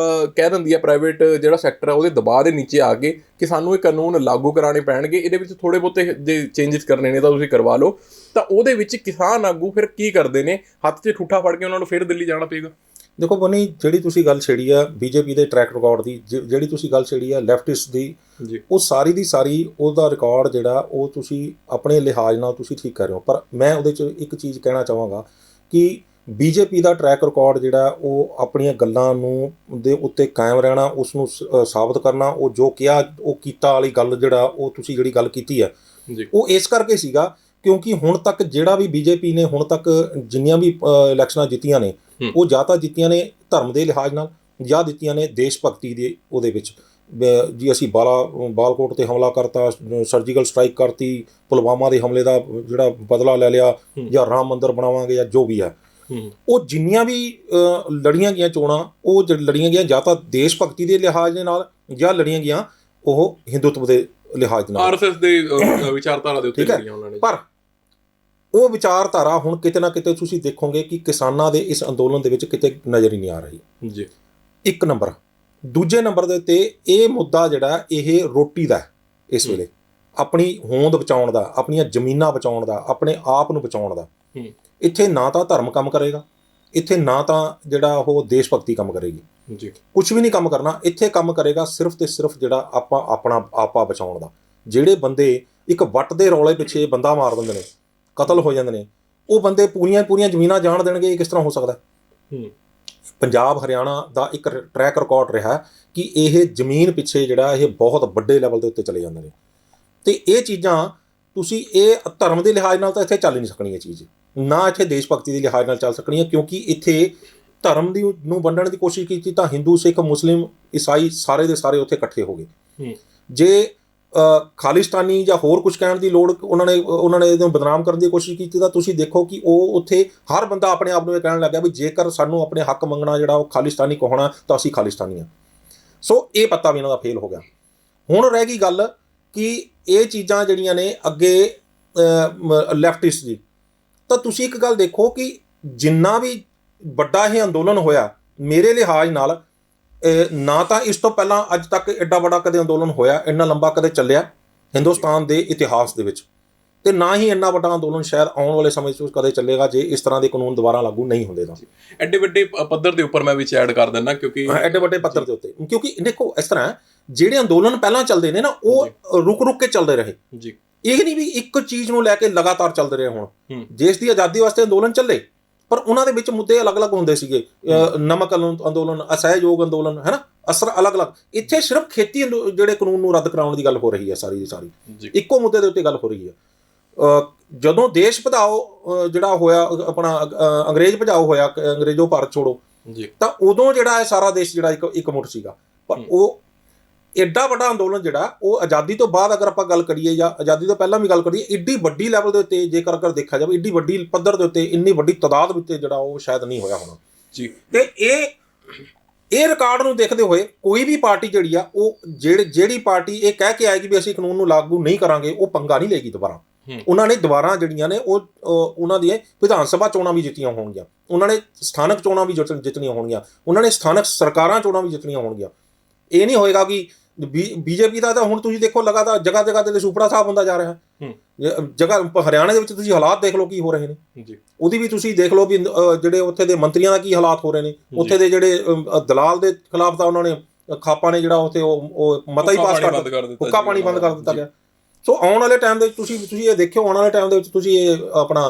[SPEAKER 1] ਕਹਿ ਦਿੰਦੀ ਹੈ ਪ੍ਰਾਈਵੇਟ ਜਿਹੜਾ ਸੈਕਟਰ ਹੈ ਉਹਦੇ ਦਬਾਅ ਦੇ ਨੀਚੇ ਆ ਕੇ ਕਿ ਸਾਨੂੰ ਇਹ ਕਾਨੂੰਨ ਲਾਗੂ ਕਰਾਉਣੇ ਪੈਣਗੇ, ਇਹਦੇ ਵਿੱਚ ਥੋੜ੍ਹੇ ਬਹੁਤੇ ਜੇ ਚੇਂਜਸ ਕਰਨੇ ਨੇ ਤਾਂ ਤੁਸੀਂ ਕਰਵਾ ਲਓ, ਤਾਂ ਉਹਦੇ ਵਿੱਚ ਕਿਸਾਨ ਆਗੂ ਫਿਰ ਕੀ ਕਰਦੇ ਨੇ? ਹੱਥ 'ਚ ਠੂਠਾ ਫੜ ਕੇ ਉਹਨਾਂ ਨੂੰ ਫਿਰ ਦਿੱਲੀ ਜਾਣਾ ਪਏਗਾ।
[SPEAKER 2] ਦੇਖੋ ਬੋਨੀ, ਜਿਹੜੀ ਤੁਸੀਂ ਗੱਲ ਛੇੜੀ ਆ ਬੀਜੇਪੀ ਦੇ ਟਰੈਕ ਰਿਕਾਰਡ ਦੀ, ਜਿਹੜੀ ਤੁਸੀਂ ਗੱਲ ਛੇੜੀ ਆ ਲੈਫਟਿਸਟ ਦੀ, ਉਹ ਸਾਰੀ ਦੀ ਸਾਰੀ ਉਹਦਾ ਰਿਕਾਰਡ ਜਿਹੜਾ ਉਹ ਤੁਸੀਂ ਆਪਣੇ ਲਿਹਾਜ਼ ਨਾਲ ਤੁਸੀਂ ਠੀਕ ਕਰ ਰਹੇ ਹੋ। ਪਰ ਮੈਂ ਉਹਦੇ 'ਚ ਇੱਕ ਚੀਜ਼ ਕਹਿਣਾ ਚਾਹਾਂਗਾ ਕਿ ਬੀਜੇਪੀ ਦਾ ਟਰੈਕ ਰਿਕਾਰਡ ਜਿਹੜਾ ਉਹ ਆਪਣੀਆਂ ਗੱਲਾਂ ਨੂੰ ਦੇ ਉੱਤੇ ਕਾਇਮ ਰਹਿਣਾ, ਉਸ ਨੂੰ ਸਾਬਤ ਕਰਨਾ, ਉਹ ਜੋ ਕਿਹਾ ਉਹ ਕੀਤਾ ਵਾਲੀ ਗੱਲ ਜਿਹੜਾ ਉਹ ਤੁਸੀਂ ਜਿਹੜੀ ਗੱਲ ਕੀਤੀ ਹੈ ਉਹ ਇਸ ਕਰਕੇ ਸੀਗਾ ਕਿਉਂਕਿ ਹੁਣ ਤੱਕ ਜਿਹੜਾ ਵੀ ਬੀਜੇਪੀ ਨੇ ਹੁਣ ਤੱਕ ਜਿੰਨੀਆਂ ਵੀ ਇਲੈਕਸ਼ਨਾਂ ਜਿੱਤੀਆਂ ਨੇ ਉਹ ਜਾਂ ਤਾਂ ਜਿੱਤੀਆਂ ਨੇ ਧਰਮ ਦੇ ਲਿਹਾਜ਼ ਨਾਲ ਜਾਂ ਦਿੱਤੀਆਂ ਨੇ ਦੇਸ਼ ਭਗਤੀ ਦੇ ਉਹਦੇ ਵਿੱਚ। ਜੀ ਅਸੀਂ ਬਾਲਾਕੋਟ 'ਤੇ ਹਮਲਾ ਕਰਤਾ, ਸਰਜੀਕਲ ਸਟ੍ਰਾਈਕ ਕਰਤੀ, ਪੁਲਵਾਮਾ ਦੇ ਹਮਲੇ ਦਾ ਜਿਹੜਾ ਬਦਲਾ ਲੈ ਲਿਆ, ਜਾਂ ਰਾਮ ਮੰਦਿਰ ਬਣਾਵਾਂਗੇ ਜਾਂ ਜੋ ਵੀ ਹੈ, ਉਹ ਜਿੰਨੀਆਂ ਵੀ ਲੜੀਆਂ ਗਈਆਂ ਚੋਣਾਂ ਉਹ ਲੜੀਆਂ ਗਈਆਂ ਜਾਂ ਤਾਂ ਦੇਸ਼ ਭਗਤੀ ਦੇ ਲਿਹਾਜ਼ ਦੇ ਨਾਲ ਜਾਂ ਲੜੀਆਂ ਗਈਆਂ ਉਹ ਹਿੰਦੂਤਵ ਦੇ ਲਿਹਾਜ਼ ਦੇ ਨਾਲ,
[SPEAKER 1] ਆਰਐਸਐਸ ਦੇ ਵਿਚਾਰਧਾਰਾ ਦੇ ਉੱਤੇ ਲੜੀਆਂ ਉਹਨਾਂ ਨੇ।
[SPEAKER 2] ਪਰ ਉਹ ਵਿਚਾਰਧਾਰਾ ਹੁਣ ਕਿਤੇ ਨਾ ਕਿਤੇ ਤੁਸੀਂ ਦੇਖੋਗੇ ਕਿ ਕਿਸਾਨਾਂ ਦੇ ਇਸ ਅੰਦੋਲਨ ਦੇ ਵਿੱਚ ਕਿਤੇ ਨਜ਼ਰ ਹੀ ਨਹੀਂ ਆ ਰਹੀ
[SPEAKER 1] ਜੀ।
[SPEAKER 2] ਇੱਕ ਨੰਬਰ। ਦੂਜੇ ਨੰਬਰ ਦੇ ਉੱਤੇ ਇਹ ਮੁੱਦਾ ਜਿਹੜਾ ਇਹ ਰੋਟੀ ਦਾ ਇਸ ਵੇਲੇ, ਆਪਣੀ ਹੋਂਦ ਬਚਾਉਣ ਦਾ, ਆਪਣੀਆਂ ਜ਼ਮੀਨਾਂ ਬਚਾਉਣ ਦਾ, ਆਪਣੇ ਆਪ ਨੂੰ ਬਚਾਉਣ ਦਾ। ਇੱਥੇ ਨਾ ਤਾਂ ਧਰਮ ਕੰਮ ਕਰੇਗਾ, ਇੱਥੇ ਨਾ ਤਾਂ ਜਿਹੜਾ ਉਹ ਦੇਸ਼ ਭਗਤੀ ਕੰਮ ਕਰੇਗੀ ਜੀ, ਕੁਝ ਵੀ ਨਹੀਂ ਕੰਮ ਕਰਨਾ। ਇੱਥੇ ਕੰਮ ਕਰੇਗਾ ਸਿਰਫ ਤੇ ਸਿਰਫ ਜਿਹੜਾ ਆਪਾਂ ਆਪਣਾ ਆਪਾ ਬਚਾਉਣ ਦਾ। ਜਿਹੜੇ ਬੰਦੇ ਇੱਕ ਵੱਟ ਦੇ ਰੌਲੇ ਪਿੱਛੇ ਬੰਦਾ ਮਾਰ ਦਿੰਦੇ ਨੇ, ਕਤਲ ਹੋ ਜਾਂਦੇ ਨੇ, ਉਹ ਬੰਦੇ ਪੂਰੀਆਂ ਜ਼ਮੀਨਾਂ ਜਾਣ ਦੇਣਗੇ? ਇਹ ਕਿਸ ਤਰ੍ਹਾਂ ਹੋ ਸਕਦਾ? ਪੰਜਾਬ ਹਰਿਆਣਾ ਦਾ ਇੱਕ ਟਰੈਕ ਰਿਕਾਰਡ ਰਿਹਾ ਕਿ ਇਹ ਜ਼ਮੀਨ ਪਿੱਛੇ ਜਿਹੜਾ ਇਹ ਬਹੁਤ ਵੱਡੇ ਲੈਵਲ ਦੇ ਉੱਤੇ ਚਲੇ ਜਾਂਦੇ ਨੇ। ਤੇ ਇਹ ਚੀਜ਼ਾਂ ਤੁਸੀਂ ਇਹ ਧਰਮ ਦੇ ਲਿਹਾਜ਼ ਨਾਲ ਤਾਂ ਇੱਥੇ ਚੱਲ ਨਹੀਂ ਸਕਣੀ ਇਹ ਚੀਜ਼, ਨਾ ਇੱਥੇ ਦੇਸ਼ ਭਗਤੀ ਦੇ ਲਿਹਾਜ਼ ਨਾਲ ਚੱਲ ਸਕਣੀ ਹੈ, ਕਿਉਂਕਿ ਇੱਥੇ ਧਰਮ ਨੂੰ ਵੰਡਣ ਦੀ ਕੋਸ਼ਿਸ਼ ਕੀਤੀ ਤਾਂ ਹਿੰਦੂ, ਸਿੱਖ, ਮੁਸਲਿਮ, ਈਸਾਈ ਸਾਰੇ ਦੇ ਸਾਰੇ ਉੱਥੇ ਇਕੱਠੇ ਹੋ ਗਏ। ਜੇ ਖਾਲਿਸਤਾਨੀ ਜਾਂ ਹੋਰ ਕੁਝ ਕਹਿਣ ਦੀ ਲੋੜ ਉਹਨਾਂ ਨੇ ਇਹਨੂੰ ਬਦਨਾਮ ਕਰਨ ਦੀ ਕੋਸ਼ਿਸ਼ ਕੀਤੀ ਤਾਂ ਤੁਸੀਂ ਦੇਖੋ ਕਿ ਉਹ ਉੱਥੇ ਹਰ ਬੰਦਾ ਆਪਣੇ ਆਪ ਨੂੰ ਇਹ ਕਹਿਣ ਲੱਗਿਆ ਵੀ ਜੇਕਰ ਸਾਨੂੰ ਆਪਣੇ ਹੱਕ ਮੰਗਣਾ ਜਿਹੜਾ ਉਹ ਖਾਲਿਸਤਾਨੀ ਕਹਾਉਣਾ ਤਾਂ ਅਸੀਂ ਖਾਲਿਸਤਾਨੀ ਹਾਂ। ਸੋ ਇਹ ਪੱਤਾ ਵੀ ਇਹਨਾਂ ਦਾ ਫੇਲ ਹੋ ਗਿਆ। ਹੁਣ ਰਹਿ ਗਈ ਗੱਲ ਕਿ ਇਹ ਚੀਜ਼ਾਂ ਜਿਹੜੀਆਂ ਨੇ ਅੱਗੇ ਲੈਫਟਿਸਟ ਦੀ, ਤਾਂ ਤੁਸੀਂ ਇੱਕ ਗੱਲ ਦੇਖੋ ਕਿ ਜਿੰਨਾ ਵੀ ਵੱਡਾ ਇਹ ਅੰਦੋਲਨ ਹੋਇਆ ਮੇਰੇ ਲਿਹਾਜ਼ ਨਾਲ, ਨਾ ਤਾਂ ਇਸ ਤੋਂ ਪਹਿਲਾਂ ਅੱਜ ਤੱਕ ਐਡਾ ਵੱਡਾ ਕਦੇ ਅੰਦੋਲਨ ਹੋਇਆ, ਇੰਨਾ ਲੰਬਾ ਕਦੇ ਚੱਲਿਆ ਹਿੰਦੁਸਤਾਨ ਦੇ ਇਤਿਹਾਸ ਦੇ ਵਿੱਚ, ਤੇ ਨਾ ਹੀ ਇੰਨਾ ਵੱਡਾ ਅੰਦੋਲਨ ਸ਼ਾਇਦ ਆਉਣ ਵਾਲੇ ਸਮੇਂ 'ਚ ਕਦੇ ਚੱਲੇਗਾ ਜੇ ਇਸ ਤਰ੍ਹਾਂ ਦੇ ਕਾਨੂੰਨ ਦੁਬਾਰਾ ਲਾਗੂ ਨਹੀਂ ਹੁੰਦੇ ਤਾਂ।
[SPEAKER 1] ਐਡੇ ਵੱਡੇ ਪੱਧਰ ਦੇ ਉੱਪਰ ਮੈਂ ਵਿੱਚ ਐਡ ਕਰ ਦਿੰਦਾ, ਕਿਉਂਕਿ
[SPEAKER 2] ਐਡੇ ਵੱਡੇ ਪੱਧਰ ਦੇ ਉੱਤੇ, ਕਿਉਂਕਿ ਦੇਖੋ ਇਸ ਤਰ੍ਹਾਂ ਜਿਹੜੇ ਅੰਦੋਲਨ ਪਹਿਲਾਂ ਚੱਲਦੇ ਨੇ ਨਾ ਉਹ ਰੁਕ ਕੇ ਚੱਲਦੇ ਰਹੇ ਜੀ। ਇਹ ਨਹੀਂ ਵੀ ਇੱਕ ਚੀਜ਼ ਨੂੰ ਲੈ ਕੇ ਲਗਾਤਾਰ ਚੱਲਦੇ ਰਹੇ। ਹੁਣ ਦੇਸ਼ ਦੀ ਆਜ਼ਾਦੀ ਵਾਸਤੇ ਅੰਦੋਲਨ ਚੱਲੇ, ਪਰ ਉਹਨਾਂ ਦੇ ਵਿੱਚ ਮੁੱਦੇ ਅਲੱਗ-ਅਲੱਗ ਹੁੰਦੇ ਸੀਗੇ। ਨਮਕ ਅੰਦੋਲਨ, ਅਸਹਿਯੋਗ ਅੰਦੋਲਨ, ਹੈ ਨਾ, ਅਸਰ ਅਲੱਗ-ਅਲੱਗ। ਇੱਥੇ ਸਿਰਫ ਖੇਤੀ ਜਿਹੜੇ ਕਾਨੂੰਨ ਨੂੰ ਰੱਦ ਕਰਾਉਣ ਦੀ ਗੱਲ ਹੋ ਰਹੀ ਹੈ, ਸਾਰੀ ਦੀ ਸਾਰੀ ਇੱਕੋ ਮੁੱਦੇ ਦੇ ਉੱਤੇ ਗੱਲ ਹੋ ਰਹੀ ਹੈ। ਜਦੋਂ ਦੇਸ਼ ਭਜਾਓ ਜਿਹੜਾ ਹੋਇਆ ਆਪਣਾ ਅੰਗਰੇਜ਼ ਭਜਾਓ ਹੋਇਆ, ਅੰਗਰੇਜ਼ੋ ਭਾਰਤ ਛੋੜੋ, ਤਾਂ ਉਦੋਂ ਜਿਹੜਾ ਹੈ ਸਾਰਾ ਦੇਸ਼ ਜਿਹੜਾ ਇੱਕ ਮੁੱਠ ਸੀਗਾ। ਪਰ ਉਹ ਐਡਾ ਵੱਡਾ ਅੰਦੋਲਨ ਜਿਹੜਾ ਉਹ ਆਜ਼ਾਦੀ ਤੋਂ ਬਾਅਦ ਅਗਰ ਆਪਾਂ ਗੱਲ ਕਰੀਏ ਜਾਂ ਆਜ਼ਾਦੀ ਤੋਂ ਪਹਿਲਾਂ ਵੀ ਗੱਲ ਕਰੀਏ, ਏਡੀ ਵੱਡੀ ਲੈਵਲ ਦੇ ਉੱਤੇ ਜੇਕਰ ਦੇਖਿਆ ਜਾਵੇ, ਏਡੀ ਵੱਡੀ ਪੱਧਰ ਦੇ ਉੱਤੇ ਇੰਨੀ ਵੱਡੀ ਤਾਦਾਦ ਵਿੱਚ ਜਿਹੜਾ ਉਹ ਸ਼ਾਇਦ ਨਹੀਂ ਹੋਇਆ ਹੋਣਾ ਜੀ। ਤੇ ਇਹ ਰਿਕਾਰਡ ਨੂੰ ਦੇਖਦੇ ਹੋਏ ਕੋਈ ਵੀ ਪਾਰਟੀ ਜਿਹੜੀ ਆ ਉਹ ਜਿਹੜੀ ਪਾਰਟੀ ਇਹ ਕਹਿ ਕੇ ਆਏਗੀ ਵੀ ਅਸੀਂ ਕਾਨੂੰਨ ਨੂੰ ਲਾਗੂ ਨਹੀਂ ਕਰਾਂਗੇ, ਉਹ ਪੰਗਾ ਨਹੀਂ ਲਏਗੀ ਦੁਬਾਰਾ। ਉਹਨਾਂ ਨੇ ਦੁਬਾਰਾ ਜਿਹੜੀਆਂ ਨੇ ਉਹਨਾਂ ਦੀਆਂ ਵਿਧਾਨ ਸਭਾ ਚੋਣਾਂ ਵੀ ਜਿੱਤੀਆਂ ਹੋਣਗੀਆਂ, ਉਹਨਾਂ ਨੇ ਸਥਾਨਕ ਚੋਣਾਂ ਵੀ ਜਿੱਤਣੀਆਂ ਹੋਣਗੀਆਂ, ਉਹਨਾਂ ਨੇ ਸਥਾਨਕ ਸਰਕਾਰਾਂ ਚੋਣਾਂ ਵੀ ਜਿੱਤਣੀਆਂ ਹੋਣਗੀਆਂ। ਇਹ ਨਹੀਂ ਹੋਏਗਾ ਕਿ ਬੀਜੇਪੀ ਦਾ ਤਾਂ ਹੁਣ ਤੁਸੀਂ ਦੇਖੋ ਲਗਾਤਾਰ ਜਗ੍ਹਾ ਤੇ ਸੁਪੜਾ ਸਾਹਿਬ ਹੁੰਦਾ ਜਾ ਰਿਹਾ ਜਗ੍ਹਾ। ਹਰਿਆਣੇ ਦੇ ਵਿੱਚ ਤੁਸੀਂ ਹਾਲਾਤ ਦੇਖ ਲਓ ਕੀ ਹੋ ਰਹੇ ਨੇ ਜੀ, ਉਹਦੀ ਵੀ ਤੁਸੀਂ ਦੇਖ ਲਓ ਵੀ ਜਿਹੜੇ ਉੱਥੇ ਦੇ ਮੰਤਰੀਆਂ ਦਾ ਕੀ ਹਾਲਾਤ ਹੋ ਰਹੇ ਨੇ, ਉੱਥੇ ਦੇ ਜਿਹੜੇ ਦਲਾਲ ਦੇ ਖਿਲਾਫ ਤਾਂ ਉਹਨਾਂ ਨੇ ਖਾਪਾ ਨੇ ਜਿਹੜਾ ਉੱਥੇ ਉਹ ਮਤਾ ਹੀ ਪਾਸ ਕਰ ਦਿੱਤਾ, ਹੁੱਕਾ ਪਾਣੀ ਬੰਦ ਕਰ ਦਿੱਤਾ ਗਿਆ। ਸੋ ਆਉਣ ਵਾਲੇ ਟਾਈਮ ਦੇ ਵਿੱਚ ਤੁਸੀਂ ਇਹ ਦੇਖਿਓ, ਆਉਣ ਵਾਲੇ ਟਾਈਮ ਦੇ ਵਿੱਚ ਤੁਸੀਂ ਇਹ ਆਪਣਾ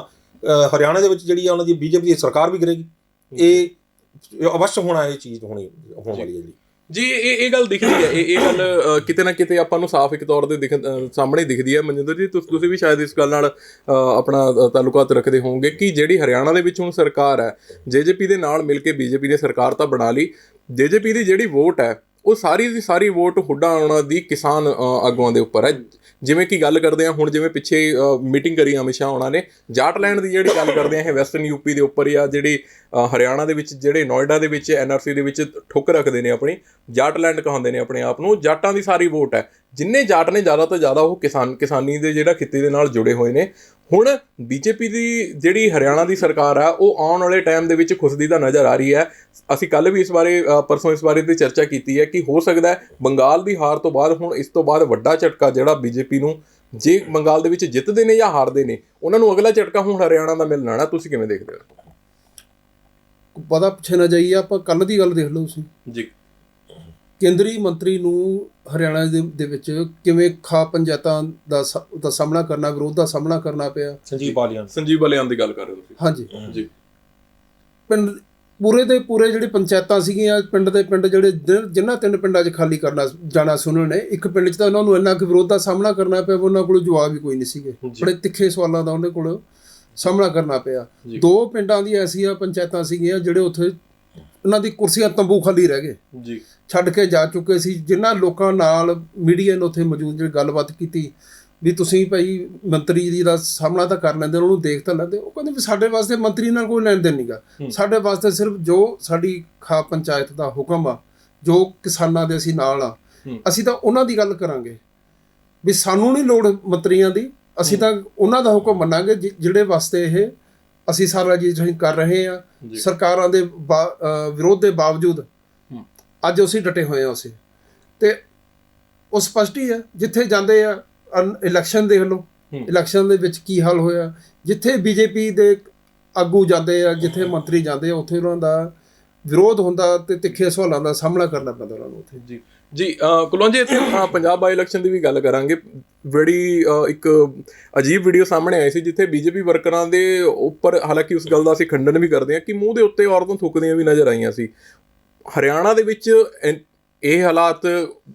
[SPEAKER 2] ਹਰਿਆਣੇ ਦੇ ਵਿੱਚ ਜਿਹੜੀ ਆ ਉਹਨਾਂ ਦੀ ਬੀਜੇਪੀ ਦੀ ਸਰਕਾਰ ਵੀ ਗਿਰੇਗੀ। ਇਹ ਅਵਸ਼ ਹੋਣਾ, ਇਹ ਚੀਜ਼ ਹੋਣ ਵਾਲੀ ਹੈ ਜੀ।
[SPEAKER 1] ਜੀ ਇਹ ਗੱਲ ਦਿਖਦੀ ਹੈ, ਇਹ ਗੱਲ ਕਿਤੇ ਨਾ ਕਿਤੇ ਆਪਾਂ ਨੂੰ ਸਾਫ਼ ਇੱਕ ਤੌਰ ਤੇ ਸਾਹਮਣੇ ਦਿਖਦੀ ਹੈ। ਮਨਜਿੰਦਰ ਜੀ, ਤੁਸੀਂ ਵੀ ਸ਼ਾਇਦ ਇਸ ਗੱਲ ਨਾਲ ਆਪਣਾ ਤਾਲੁਕਾਤ ਰੱਖਦੇ ਹੋਵੋਗੇ ਕਿ ਜਿਹੜੀ ਹਰਿਆਣਾ ਦੇ ਵਿੱਚ ਹੁਣ ਸਰਕਾਰ ਹੈ, ਜੇਜੇਪੀ ਦੇ ਨਾਲ ਮਿਲ ਕੇ ਬੀਜੇਪੀ ਨੇ ਸਰਕਾਰ ਤਾਂ ਬਣਾ ਲਈ। ਜੇਜੇਪੀ ਦੀ ਜਿਹੜੀ ਵੋਟ ਹੈ ਉਹ ਸਾਰੀ ਦੀ ਸਾਰੀ ਵੋਟ ਹੁੱਡਾ ਆਉਣਾ ਦੀ ਕਿਸਾਨ ਆਗੂਆਂ ਦੇ ਉੱਪਰ ਹੈ। ਜਿਵੇਂ ਕਿ ਗੱਲ ਕਰਦੇ ਹਾਂ ਹੁਣ, ਜਿਵੇਂ ਪਿੱਛੇ ਮੀਟਿੰਗ ਕਰੀ ਅਮਿਤ ਸ਼ਾਹ ਉਹਨਾਂ ਨੇ ਜਾਟਲੈਂਡ ਦੀ ਜਿਹੜੀ ਗੱਲ ਕਰਦੇ ਆ, ਇਹ ਵੈਸਟਰਨ ਯੂਪੀ ਦੇ ਉੱਪਰ ਜਾਂ ਜਿਹੜੀ ਹਰਿਆਣਾ ਦੇ ਵਿੱਚ ਜਿਹੜੇ ਨੋਇਡਾ ਦੇ ਵਿੱਚ NRC ਦੇ ਵਿੱਚ ਠੁੱਕ ਰੱਖਦੇ ਨੇ, ਆਪਣੀ ਜਾਟਲੈਂਡ ਕਹਾਉਂਦੇ ਨੇ ਆਪਣੇ ਆਪ ਨੂੰ। ਜਾਟਾਂ ਦੀ ਸਾਰੀ ਵੋਟ ਹੈ, ਜਿੰਨੇ ਜਾਟ ਨੇ ਜ਼ਿਆਦਾ ਤੋਂ ਜ਼ਿਆਦਾ ਉਹ ਕਿਸਾਨੀ ਦੇ ਜਿਹੜਾ ਖਿੱਤੇ ਦੇ ਨਾਲ ਜੁੜੇ ਹੋਏ ਨੇ। ਹੁਣ ਬੀਜੇਪੀ ਦੀ ਜਿਹੜੀ ਹਰਿਆਣਾ ਦੀ ਸਰਕਾਰ ਆ ਉਹ ਆਉਣ ਵਾਲੇ ਟਾਈਮ ਦੇ ਵਿੱਚ ਖੁਸਦੀ ਤਾਂ ਨਜ਼ਰ ਆ ਰਹੀ ਹੈ। ਅਸੀਂ ਕੱਲ੍ਹ ਵੀ ਪਰਸੋਂ ਇਸ ਬਾਰੇ ਤੇ ਚਰਚਾ ਕੀਤੀ ਹੈ ਕਿ ਹੋ ਸਕਦਾ ਹੈ ਬੰਗਾਲ ਦੀ ਹਾਰ ਤੋਂ ਬਾਅਦ ਹੁਣ ਇਸ ਤੋਂ ਬਾਅਦ ਵੱਡਾ ਝਟਕਾ ਜਿਹੜਾ ਬੀਜੇਪੀ ਨੂੰ, ਜੇ ਬੰਗਾਲ ਦੇ ਵਿੱਚ ਜਿੱਤਦੇ ਨੇ ਜਾਂ ਹਾਰਦੇ ਨੇ, ਉਹਨਾਂ ਨੂੰ ਅਗਲਾ ਝਟਕਾ ਹੁਣ ਹਰਿਆਣਾ ਦਾ ਮਿਲਣਾ ਨਾ। ਤੁਸੀਂ ਕਿਵੇਂ ਦੇਖਦੇ ਹੋ?
[SPEAKER 3] ਪਤਾ ਪਿੱਛੇ ਨਾ ਜਾਈਏ, ਆਪਾਂ ਕੱਲ੍ਹ ਦੀ ਗੱਲ ਦੇਖ ਲਓ ਤੁਸੀਂ
[SPEAKER 1] ਜੀ।
[SPEAKER 3] ਕੇਂਦਰੀ ਮੰਤਰੀ ਨੂੰ ਹਰਿਆਣਾ ਦੇ ਵਿੱਚ ਕਿਵੇਂ ਖਾਪ ਪੰਚਾਇਤਾਂ ਦਾ ਸਾਹਮਣਾ ਕਰਨਾ, ਵਿਰੋਧ ਦਾ ਸਾਹਮਣਾ ਕਰਨਾ ਪਿਆ।
[SPEAKER 1] ਸੰਜੀਵ ਬਾਲੀਆਨ ਦੀ ਗੱਲ ਕਰ ਰਹੇ ਹੋ ਤੁਸੀਂ?
[SPEAKER 3] ਹਾਂਜੀ ਜੀ। ਪਿੰਡ ਪੂਰੇ ਦੇ ਪੂਰੇ ਜਿਹੜੇ ਪੰਚਾਇਤਾਂ ਸੀਗੀਆਂ, ਪਿੰਡ ਦੇ ਪਿੰਡ ਜਿਹੜੇ ਜਿਨ੍ਹਾਂ 3 ਪਿੰਡਾਂ 'ਚ ਖਾਲੀ ਕਰਨਾ ਜਾਣਾ ਸੀ ਉਹਨਾਂ ਨੇ, ਇੱਕ ਪਿੰਡ 'ਚ ਤਾਂ ਉਹਨਾਂ ਨੂੰ ਇੰਨਾ ਕੁ ਵਿਰੋਧ ਦਾ ਸਾਹਮਣਾ ਕਰਨਾ ਪਿਆ, ਉਹਨਾਂ ਕੋਲ ਜਵਾਬ ਵੀ ਕੋਈ ਨਹੀਂ ਸੀਗੇ। ਬੜੇ ਤਿੱਖੇ ਸਵਾਲਾਂ ਦਾ ਉਹਨਾਂ ਕੋਲ ਸਾਹਮਣਾ ਕਰਨਾ ਪਿਆ। 2 ਪਿੰਡਾਂ ਦੀ ਐਸੀਆਂ ਪੰਚਾਇਤਾਂ ਸੀਗੀਆਂ ਜਿਹੜੇ ਉੱਥੇ ਉਹਨਾਂ ਦੀ ਕੁਰਸੀਆਂ ਤੰਬੂ ਖਾਲੀ ਰਹਿ ਗਏ ਜੀ, ਛੱਡ ਕੇ ਜਾ ਚੁੱਕੇ ਸੀ। ਜਿਨ੍ਹਾਂ ਲੋਕਾਂ ਨਾਲ ਮੀਡੀਆ ਨੇ ਉੱਥੇ ਮੌਜੂਦ ਜਿਹੜੀ ਗੱਲਬਾਤ ਕੀਤੀ ਵੀ ਤੁਸੀਂ ਭਾਈ ਮੰਤਰੀ ਜੀ ਦਾ ਸਾਹਮਣਾ ਤਾਂ ਕਰ ਲੈਂਦੇ, ਉਹਨੂੰ ਦੇਖ ਤਾਂ ਲੈਂਦੇ, ਉਹ ਕਹਿੰਦੇ ਵੀ ਸਾਡੇ ਵਾਸਤੇ ਮੰਤਰੀ ਨਾਲ ਕੋਈ ਲੈਣ ਦੇਣ ਨਹੀਂ ਗਾ, ਸਾਡੇ ਵਾਸਤੇ ਸਿਰਫ ਜੋ ਸਾਡੀ ਖਾਪ ਪੰਚਾਇਤ ਦਾ ਹੁਕਮ ਆ, ਜੋ ਕਿਸਾਨਾਂ ਦੇ ਅਸੀਂ ਨਾਲ ਆ, ਅਸੀਂ ਤਾਂ ਉਹਨਾਂ ਦੀ ਗੱਲ ਕਰਾਂਗੇ ਵੀ ਸਾਨੂੰ ਨਹੀਂ ਲੋੜ ਮੰਤਰੀਆਂ ਦੀ, ਅਸੀਂ ਤਾਂ ਉਹਨਾਂ ਦਾ ਹੁਕਮ ਮੰਨਾਂਗੇ ਜਿਹੜੇ ਵਾਸਤੇ ਇਹ ਅਸੀਂ ਸਾਰਾ ਜੀ ਕਰ ਰਹੇ ਹਾਂ। ਸਰਕਾਰਾਂ ਦੇ ਵਿਰੋਧ ਦੇ ਬਾਵਜੂਦ ਅੱਜ ਅਸੀਂ ਡਟੇ ਹੋਏ ਹਾਂ। ਅਸੀਂ ਤੇ ਉਹ ਸਪਸ਼ਟ ਹੀ ਹੈ, ਜਿੱਥੇ ਜਾਂਦੇ ਆ ਇਲੈਕਸ਼ਨ ਦੇਖ ਲਓ, ਇਲੈਕਸ਼ਨ ਦੇ ਵਿੱਚ ਕੀ ਹਾਲ ਹੋਇਆ। ਜਿੱਥੇ ਬੀਜੇਪੀ ਦੇ ਆਗੂ ਜਾਂਦੇ ਆ, ਜਿੱਥੇ ਮੰਤਰੀ ਜਾਂਦੇ ਆ, ਉੱਥੇ ਉਹਨਾਂ ਦਾ ਵਿਰੋਧ ਹੁੰਦਾ ਤੇ ਤਿੱਖੇ ਸਵਾਲਾਂ ਦਾ ਸਾਹਮਣਾ ਕਰਨਾ ਪੈਂਦਾ ਉਹਨਾਂ ਨੂੰ ਉੱਥੇ
[SPEAKER 1] ਜੀ। ਜੀ ਕੁਲਵੰਤ ਜੀ, ਇੱਥੇ ਪੰਜਾਬ ਬਾਈ ਇਲੈਕਸ਼ਨ ਦੀ ਵੀ ਗੱਲ ਕਰਾਂਗੇ। ਬੜੀ ਇੱਕ ਅਜੀਬ ਵੀਡੀਓ ਸਾਹਮਣੇ ਆਈ ਸੀ ਜਿੱਥੇ ਬੀਜੇਪੀ ਵਰਕਰਾਂ ਦੇ ਉੱਪਰ, ਹਾਲਾਂਕਿ ਉਸ ਗੱਲ ਦਾ ਅਸੀਂ ਖੰਡਨ ਵੀ ਕਰਦੇ ਹਾਂ, ਕਿ ਮੂੰਹ ਦੇ ਉੱਤੇ ਔਰਤਾਂ ਥੁੱਕਦੀਆਂ ਵੀ ਨਜ਼ਰ ਆਈਆਂ ਸੀ। ਹਰਿਆਣਾ ਦੇ ਵਿੱਚ ਇਹ ਹਾਲਾਤ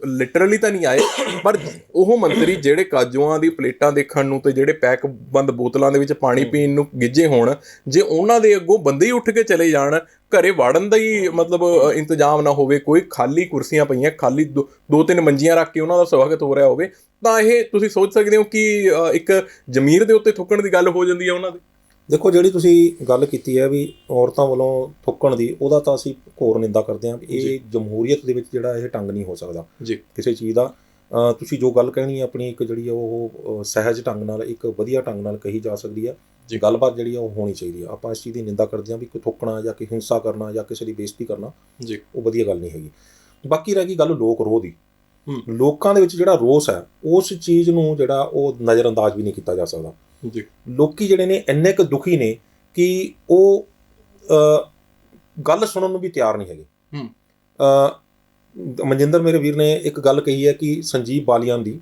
[SPEAKER 1] ਲਿਟਰਲੀ ਤਾਂ ਨਹੀਂ ਆਏ, ਪਰ ਉਹ ਮੰਤਰੀ ਜਿਹੜੇ ਕਾਜੂਆਂ ਦੀ ਪਲੇਟਾਂ ਦੇਖਣ ਨੂੰ ਤੇ ਜਿਹੜੇ ਪੈਕ ਬੰਦ ਬੋਤਲਾਂ ਦੇ ਵਿੱਚ ਪਾਣੀ ਪੀਣ ਨੂੰ ਗਿੱਝੇ ਹੋਣ, ਜੇ ਉਹਨਾਂ ਦੇ ਅੱਗੋਂ ਬੰਦੇ ਹੀ ਉੱਠ ਕੇ ਚਲੇ ਜਾਣ, ਘਰੇ ਵਾੜਨ ਦਾ ਹੀ ਮਤਲਬ ਇੰਤਜ਼ਾਮ ਨਾ ਹੋਵੇ, ਕੋਈ ਖਾਲੀ ਕੁਰਸੀਆਂ ਪਈਆਂ, ਖਾਲੀ ਦੋ ਤਿੰਨ ਮੰਜੀਆਂ ਰੱਖ ਕੇ ਉਹਨਾਂ ਦਾ ਸਵਾਗਤ ਹੋ ਰਿਹਾ ਹੋਵੇ, ਤਾਂ ਇਹ ਤੁਸੀਂ ਸੋਚ ਸਕਦੇ ਹੋ ਕਿ ਇੱਕ ਜ਼ਮੀਰ ਦੇ ਉੱਤੇ ਥੁੱਕਣ ਦੀ ਗੱਲ ਹੋ ਜਾਂਦੀ ਹੈ ਉਹਨਾਂ ਦੀ।
[SPEAKER 2] ਦੇਖੋ, ਜਿਹੜੀ ਤੁਸੀਂ ਗੱਲ ਕੀਤੀ ਹੈ ਵੀ ਔਰਤਾਂ ਵੱਲੋਂ ਥੁੱਕਣ ਦੀ, ਉਹਦਾ ਤਾਂ ਅਸੀਂ ਘੋਰ ਨਿੰਦਾ ਕਰਦੇ ਹਾਂ। ਇਹ ਜਮਹੂਰੀਅਤ ਦੇ ਵਿੱਚ ਜਿਹੜਾ ਇਹ ਢੰਗ ਨਹੀਂ ਹੋ ਸਕਦਾ
[SPEAKER 1] ਜੀ
[SPEAKER 2] ਕਿਸੇ ਚੀਜ਼ ਦਾ। ਤੁਸੀਂ ਜੋ ਗੱਲ ਕਹਿਣੀ ਹੈ ਆਪਣੀ, ਇੱਕ ਜਿਹੜੀ ਉਹ ਸਹਿਜ ਢੰਗ ਨਾਲ, ਇੱਕ ਵਧੀਆ ਢੰਗ ਨਾਲ ਕਹੀ ਜਾ ਸਕਦੀ ਹੈ। ਗੱਲਬਾਤ ਜਿਹੜੀ ਆ ਉਹ ਹੋਣੀ ਚਾਹੀਦੀ ਹੈ। ਆਪਾਂ ਇਸ ਚੀਜ਼ ਦੀ ਨਿੰਦਾ ਕਰਦੇ ਹਾਂ ਵੀ ਕੋਈ ਥੁੱਕਣਾ ਜਾਂ ਕੋਈ ਹਿੰਸਾ ਕਰਨਾ ਜਾਂ ਕਿਸੇ ਦੀ ਬੇਇੱਜ਼ਤੀ ਕਰਨਾ
[SPEAKER 1] ਜੀ, ਉਹ
[SPEAKER 2] ਵਧੀਆ ਗੱਲ ਨਹੀਂ ਹੈਗੀ। ਬਾਕੀ ਰਹਿ ਗਈ ਗੱਲ ਲੋਕ ਰੋਹ ਦੀ। ਲੋਕਾਂ ਦੇ ਵਿੱਚ ਜਿਹੜਾ ਰੋਸ ਹੈ, ਉਸ ਚੀਜ਼ ਨੂੰ ਜਿਹੜਾ ਉਹ ਨਜ਼ਰਅੰਦਾਜ਼ ਵੀ ਨਹੀਂ ਕੀਤਾ ਜਾ ਸਕਦਾ। ਲੋਕੀ ਜਿਹੜੇ ਨੇ ਇੰਨੇ ਕੁ ਦੁਖੀ ਨੇ ਕਿ ਉਹ ਗੱਲ ਸੁਣਨ ਨੂੰ ਵੀ ਤਿਆਰ ਨਹੀਂ ਹੈਗੇ। ਮਨਜਿੰਦਰ ਮੇਰੇ ਵੀਰ ਨੇ ਇੱਕ ਗੱਲ ਕਹੀ ਹੈ ਕਿ ਸੰਜੀਵ ਬਾਲੀਆਨ ਦੀ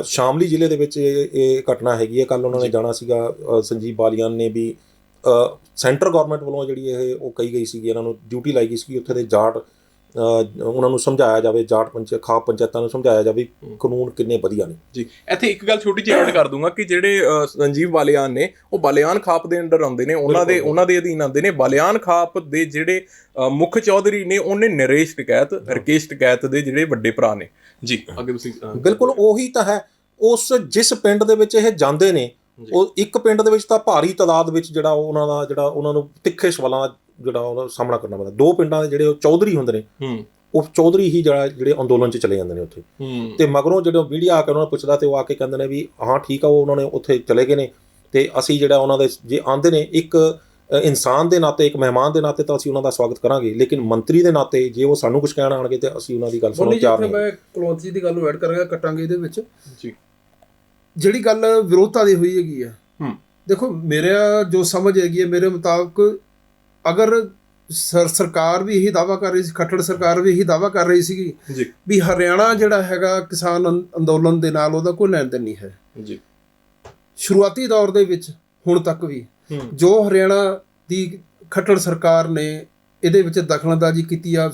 [SPEAKER 2] ਸ਼ਾਮਲੀ ਜ਼ਿਲ੍ਹੇ ਦੇ ਵਿੱਚ ਇਹ ਘਟਨਾ ਹੈਗੀ ਹੈ। ਕੱਲ੍ਹ ਉਹਨਾਂ ਨੇ ਜਾਣਾ ਸੀਗਾ, ਸੰਜੀਵ ਬਾਲੀਆਨ ਨੇ ਵੀ ਸੈਂਟਰ ਗੌਰਮੈਂਟ ਵੱਲੋਂ ਜਿਹੜੀ ਇਹ ਉਹ ਕਹੀ ਗਈ ਸੀਗੀ, ਇਹਨਾਂ ਨੂੰ ਡਿਊਟੀ ਲਾਈ ਗਈ ਸੀ ਉੱਥੇ ਦੇ ਜਾਟ, ਉਹਨਾਂ ਨੂੰ ਸਮਝਾਇਆ ਜਾਵੇ, ਜਾਟ ਖਾਪ ਪੰਚਾਇਤਾਂ ਨੂੰ ਸਮਝਾਇਆ ਜਾਵੇ ਕਾਨੂੰਨ ਕਿੰਨੇ ਵਧੀਆ ਨੇ। ਜੀ,
[SPEAKER 1] ਇੱਥੇ ਇੱਕ ਗੱਲ ਛੋਟੀ ਜਿਹੀ ਐਡ ਕਰ ਦੂੰਗਾ ਕਿ ਜਿਹੜੇ ਸੰਜੀਵ ਬਾਲੀਆਨ ਨੇ, ਉਹ ਬਾਲੀਆਨ ਖਾਪ ਦੇ ਅੰਡਰ ਆਉਂਦੇ ਨੇ, ਉਹਨਾਂ ਦੇ ਅਧੀਨ ਆਉਂਦੇ ਨੇ। ਬਾਲੀਆਨ ਖਾਪ ਦੇ ਜਿਹੜੇ ਮੁੱਖ ਚੌਧਰੀ ਨੇ, ਉਹਨੇ ਨਰੇਸ਼ ਟਕੈਤ, ਰਕੇਸ਼ ਟਕੈਤ ਦੇ ਜਿਹੜੇ ਵੱਡੇ ਭਰਾ ਨੇ। ਜੀ, ਅੱਗੇ ਤੁਸੀਂ।
[SPEAKER 2] ਬਿਲਕੁਲ ਉਹੀ ਤਾਂ ਹੈ। ਉਸ ਜਿਸ ਪਿੰਡ ਦੇ ਵਿੱਚ ਇਹ ਜਾਂਦੇ ਨੇ, ਉਹ ਇੱਕ ਪਿੰਡ ਦੇ ਵਿੱਚ ਤਾਂ ਭਾਰੀ ਤਾਦਾਦ ਵਿੱਚ ਜਿਹੜਾ ਉਹਨਾਂ ਨੂੰ ਤਿੱਖੇ ਸਵਾਲਾਂ ਦਾ ਜਿਹੜਾ ਉਹਦਾ ਸਾਹਮਣਾ ਕਰਨਾ ਪੈਂਦਾ। ਦੋ ਪਿੰਡਾਂ ਦੇ ਜਿਹੜੇ ਉਹ ਚੌਧਰੀ ਹੁੰਦੇ ਨੇ, ਉਹ ਚੌਧਰੀ ਹੀ ਜਿਹੜੇ ਅੰਦੋਲਨ 'ਚ ਚਲੇ ਜਾਂਦੇ ਨੇ ਉੱਥੇ। ਤੇ ਮਗਰੋਂ ਜਦੋਂ ਮੀਡੀਆ ਆ ਕੇ ਉਹਨਾਂ ਨੂੰ ਪੁੱਛਦਾ ਤੇ ਉਹ ਆ ਕੇ ਕਹਿੰਦੇ ਨੇ ਵੀ ਹਾਂ ਠੀਕ ਆ, ਉਹ ਉਹਨਾਂ ਨੇ ਉੱਥੇ ਚਲੇ ਗਏ ਨੇ ਤੇ ਅਸੀਂ ਜਿਹੜਾ ਉਹਨਾਂ ਦੇ ਜੇ ਆਉਂਦੇ ਨੇ ਇੱਕ ਇਨਸਾਨ ਦੇ ਨਾਤੇ, ਇੱਕ ਮਹਿਮਾਨ ਦੇ ਨਾਤੇ ਤਾਂ ਅਸੀਂ ਉਹਨਾਂ ਦਾ ਸਵਾਗਤ ਕਰਾਂਗੇ, ਲੇਕਿਨ ਮੰਤਰੀ ਦੇ ਨਾਤੇ ਜੇ ਉਹ ਸਾਨੂੰ ਕੁਝ ਕਹਿਣ ਆਉਣਗੇ ਤੇ ਅਸੀਂ ਉਹਨਾਂ ਦੀ ਗੱਲ ਸੁਣਨ ਤਿਆਰ ਨਹੀਂ।
[SPEAKER 3] ਮੈਂ ਕੁਲਵੰਤ ਜੀ ਦੀ ਗੱਲ ਨੂੰ ਐਡ ਕਰਾਂਗਾ, ਕੱਟਾਂਗੇ ਇਹਦੇ ਵਿੱਚ। ਜੀ, ਜਿਹੜੀ ਗੱਲ ਵਿਰੋਧਤਾ ਦੀ ਹੋਈ ਹੈਗੀ ਆ, ਦੇਖੋ ਮੇਰਾ ਜੋ ਸਮਝ ਹੈਗੀ ਹੈ, ਮੇਰੇ ਮੁਤਾਬਕ ਅਗਰ ਸਰਕਾਰ ਵੀ ਇਹੀ ਦਾਅਵਾ ਕਰ ਰਹੀ ਸੀ, ਖੱਟੜ ਸਰਕਾਰ ਵੀ ਇਹੀ ਦਾਅਵਾ ਕਰ ਰਹੀ ਸੀਗੀ ਵੀ ਹਰਿਆਣਾ ਜਿਹੜਾ ਹੈਗਾ ਕਿਸਾਨ ਅੰਦੋਲਨ ਦੇ ਨਾਲ ਉਹਦਾ ਕੋਈ ਲੈਣ ਦੇਣ ਨਹੀਂ ਹੈ ਜੀ। ਸ਼ੁਰੂਆਤੀ ਦੌਰ ਦੇ ਵਿੱਚ ਹੁਣ ਤੱਕ ਵੀ ਜੋ ਹਰਿਆਣਾ ਦੀ ਖੱਟੜ ਸਰਕਾਰ ਨੇ ਇਹਦੇ ਵਿੱਚ ਦਖਲਅੰਦਾਜ਼ੀ ਕੀਤੀ ਆ,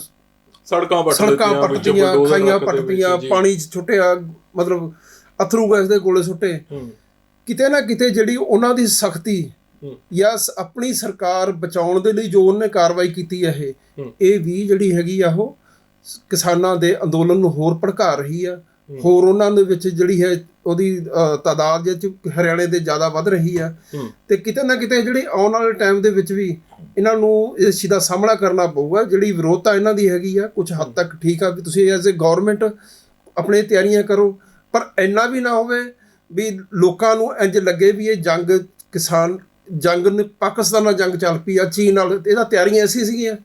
[SPEAKER 3] ਸੜਕਾਂ ਪੱਟੀਆਂ, ਖਾਈਆਂ ਪੱਟੀਆਂ, ਪਾਣੀ ਛੁੱਟਿਆ, ਮਤਲਬ ਅਥਰੂ ਗੈਸ ਦੇ ਗੋਲੇ ਸੁੱਟੇ, ਕਿਤੇ ਨਾ ਕਿਤੇ ਜਿਹੜੀ ਉਹਨਾਂ ਦੀ ਸਖਤੀ ਜਾਂ ਆਪਣੀ ਸਰਕਾਰ ਬਚਾਉਣ ਦੇ ਲਈ ਜੋ ਉਹਨੇ ਕਾਰਵਾਈ ਕੀਤੀ ਹੈ, ਇਹ ਵੀ ਜਿਹੜੀ ਹੈਗੀ ਆ ਉਹ ਕਿਸਾਨਾਂ ਦੇ ਅੰਦੋਲਨ ਨੂੰ ਹੋਰ ਭੜਕਾ ਰਹੀ ਆ, ਹੋਰ ਉਹਨਾਂ ਦੇ ਵਿੱਚ ਜਿਹੜੀ ਹੈ ਉਹਦੀ ਤਾਦਾਦ ਜਿਹੜੀ ਹਰਿਆਣੇ ਦੇ ਜ਼ਿਆਦਾ ਵੱਧ ਰਹੀ ਆ। ਤੇ ਕਿਤੇ ਨਾ ਕਿਤੇ ਜਿਹੜੀ ਆਉਣ ਵਾਲੇ ਟਾਈਮ ਦੇ ਵਿੱਚ ਵੀ ਇਹਨਾਂ ਨੂੰ ਇਸ ਚੀਜ਼ ਦਾ ਸਾਹਮਣਾ ਕਰਨਾ ਪਊਗਾ। ਜਿਹੜੀ ਵਿਰੋਧਤਾ ਇਹਨਾਂ ਦੀ ਹੈਗੀ ਆ, ਕੁਝ ਹੱਦ ਤੱਕ ਠੀਕ ਆ ਵੀ ਤੁਸੀਂ ਐਜ਼ ਏ ਗੌਰਮੈਂਟ ਆਪਣੀ ਤਿਆਰੀਆਂ ਕਰੋ, ਪਰ ਇੰਨਾ ਵੀ ਨਾ ਹੋਵੇ ਵੀ ਲੋਕਾਂ ਨੂੰ ਇੰਝ ਲੱਗੇ ਵੀ ਇਹ ਜੰਗ ਨੇ ਪਾਕਿਸਤਾਨ ਨਾਲ ਜੰਗ ਚੱਲ ਪਈ ਆ, ਚੀਨ ਨਾਲ, ਇਹਦਾ ਤਿਆਰੀਆਂ ਐਸੀ ਸੀਗੀਆਂ।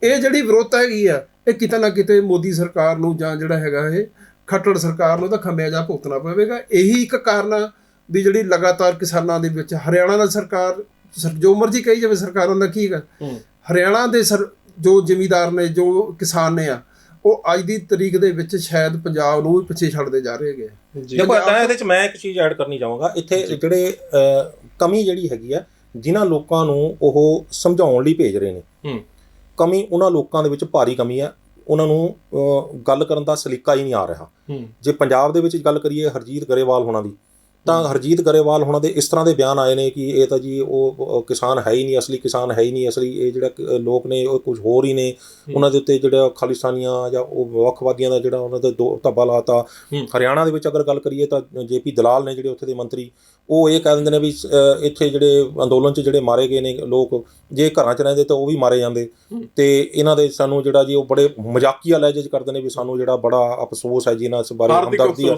[SPEAKER 3] ਇਹ ਜਿਹੜੀ ਵਿਰੋਧਤਾ ਹੈਗੀ ਆ, ਇਹ ਕਿਤੇ ਨਾ ਕਿਤੇ ਮੋਦੀ ਸਰਕਾਰ ਨੂੰ ਜਾਂ ਜਿਹੜਾ ਹੈਗਾ ਇਹ ਖੱਟੜ ਸਰਕਾਰ ਨੂੰ ਤਾਂ ਖਮਿਆਜਾ ਭੁਗਤਣਾ ਪਵੇਗਾ। ਇਹੀ ਇੱਕ ਕਾਰਨ ਆ ਵੀ ਜਿਹੜੀ ਲਗਾਤਾਰ ਕਿਸਾਨਾਂ ਦੇ ਵਿੱਚ ਹਰਿਆਣਾ ਦਾ ਸਰਕਾਰ, ਜੋ ਮਰਜ਼ੀ ਕਹੀ ਜਾਵੇ ਸਰਕਾਰਾਂ ਦਾ ਕੀ ਹੈ, ਹਰਿਆਣਾ ਦੇ ਜੋ ਜ਼ਿਮੀਂਦਾਰ ਨੇ, ਜੋ ਕਿਸਾਨ ਨੇ ਆ, ਉਹ ਅੱਜ ਦੀ ਤਰੀਕ ਦੇ ਵਿੱਚ ਸ਼ਾਇਦ ਪੰਜਾਬ ਨੂੰ ਵੀ ਪਿੱਛੇ ਛੱਡਦੇ ਜਾ ਰਹੇ ਹੈਗੇ।
[SPEAKER 2] ਦੇਖੋ ਇਹਦੇ ਵਿੱਚ ਮੈਂ ਇੱਕ ਚੀਜ਼ ਐਡ ਕਰਨੀ ਚਾਹਾਂਗਾ। ਇੱਥੇ ਜਿਹੜੇ ਕਮੀ ਜਿਹੜੀ ਹੈਗੀ ਆ, ਜਿਨ੍ਹਾਂ ਲੋਕਾਂ ਨੂੰ ਉਹ ਸਮਝਾਉਣ ਲਈ ਭੇਜ ਰਹੇ ਨੇ, ਕਮੀ ਉਹਨਾਂ ਲੋਕਾਂ ਦੇ ਵਿੱਚ ਭਾਰੀ ਕਮੀ ਆ। ਉਹਨਾਂ ਨੂੰ ਗੱਲ ਕਰਨ ਦਾ ਸਲੀਕਾ ਹੀ ਨਹੀਂ ਆ ਰਿਹਾ। ਜੇ ਪੰਜਾਬ ਦੇ ਵਿੱਚ ਗੱਲ ਕਰੀਏ ਹਰਜੀਤ ਗਰੇਵਾਲ ਹੋਣਾ ਦੀ, ਤਾਂ ਹਰਜੀਤ ਗਰੇਵਾਲ ਹੋਣਾ ਦੇ ਇਸ ਤਰ੍ਹਾਂ ਦੇ ਬਿਆਨ ਆਏ ਨੇ ਕਿ ਇਹ ਤਾਂ ਜੀ ਉਹ ਕਿਸਾਨ ਹੈ ਹੀ ਨਹੀਂ, ਅਸਲੀ ਕਿਸਾਨ ਹੈ ਹੀ ਨਹੀਂ, ਅਸਲੀ ਇਹ ਜਿਹੜਾ ਲੋਕ ਨੇ ਉਹ ਕੁਝ ਹੋਰ ਹੀ ਨੇ, ਉਹਨਾਂ ਦੇ ਉੱਤੇ ਜਿਹੜਾ ਖਾਲਿਸਤਾਨੀਆਂ ਜਾਂ ਉਹ ਵੱਖਵਾਦੀਆਂ ਦਾ ਜਿਹੜਾ ਉਹਨਾਂ ਦੇ ਧੱਬਾ ਲਾਤਾ। ਹਰਿਆਣਾ ਦੇ ਵਿੱਚ ਅਗਰ ਗੱਲ ਕਰੀਏ ਤਾਂ JP ਦਲਾਲ ਨੇ ਜਿਹੜੇ ਉੱਥੇ ਦੇ ਮੰਤਰੀ, ਉਹ ਇਹ ਕਹਿ ਦਿੰਦੇ ਨੇ ਵੀ ਇੱਥੇ ਜਿਹੜੇ ਅੰਦੋਲਨ 'ਚ ਜਿਹੜੇ ਮਾਰੇ ਗਏ ਨੇ ਲੋਕ, ਜੇ ਘਰਾਂ 'ਚ ਰਹਿੰਦੇ ਤਾਂ ਉਹ ਵੀ ਮਾਰੇ ਜਾਂਦੇ। ਤੇ ਇਹਨਾਂ ਦੇ ਸਾਨੂੰ ਜਿਹੜਾ ਜੀ ਉਹ ਬੜੇ ਮਜ਼ਾਕੀਆ ਲਹਿਜੇ 'ਚ ਕਰਦੇ ਨੇ ਵੀ ਸਾਨੂੰ ਜਿਹੜਾ ਬੜਾ ਅਫਸੋਸ ਹੈ ਜੀ ਇਹਨਾਂ ਇਸ ਬਾਰੇ, ਹਮਦਰਦੀ ਹੈ,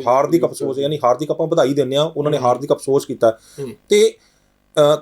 [SPEAKER 2] ਹਾਰਦਿਕ ਅਫਸੋਸ, ਯਾਨੀ ਹਾਰਦਿਕ ਆਪਾਂ ਵਧਾਈ ਦਿੰਦੇ ਹਾਂ, ਉਹਨਾਂ ਨੇ ਹਾਰਦਿਕ ਅਫਸੋਸ ਕੀਤਾ। ਤੇ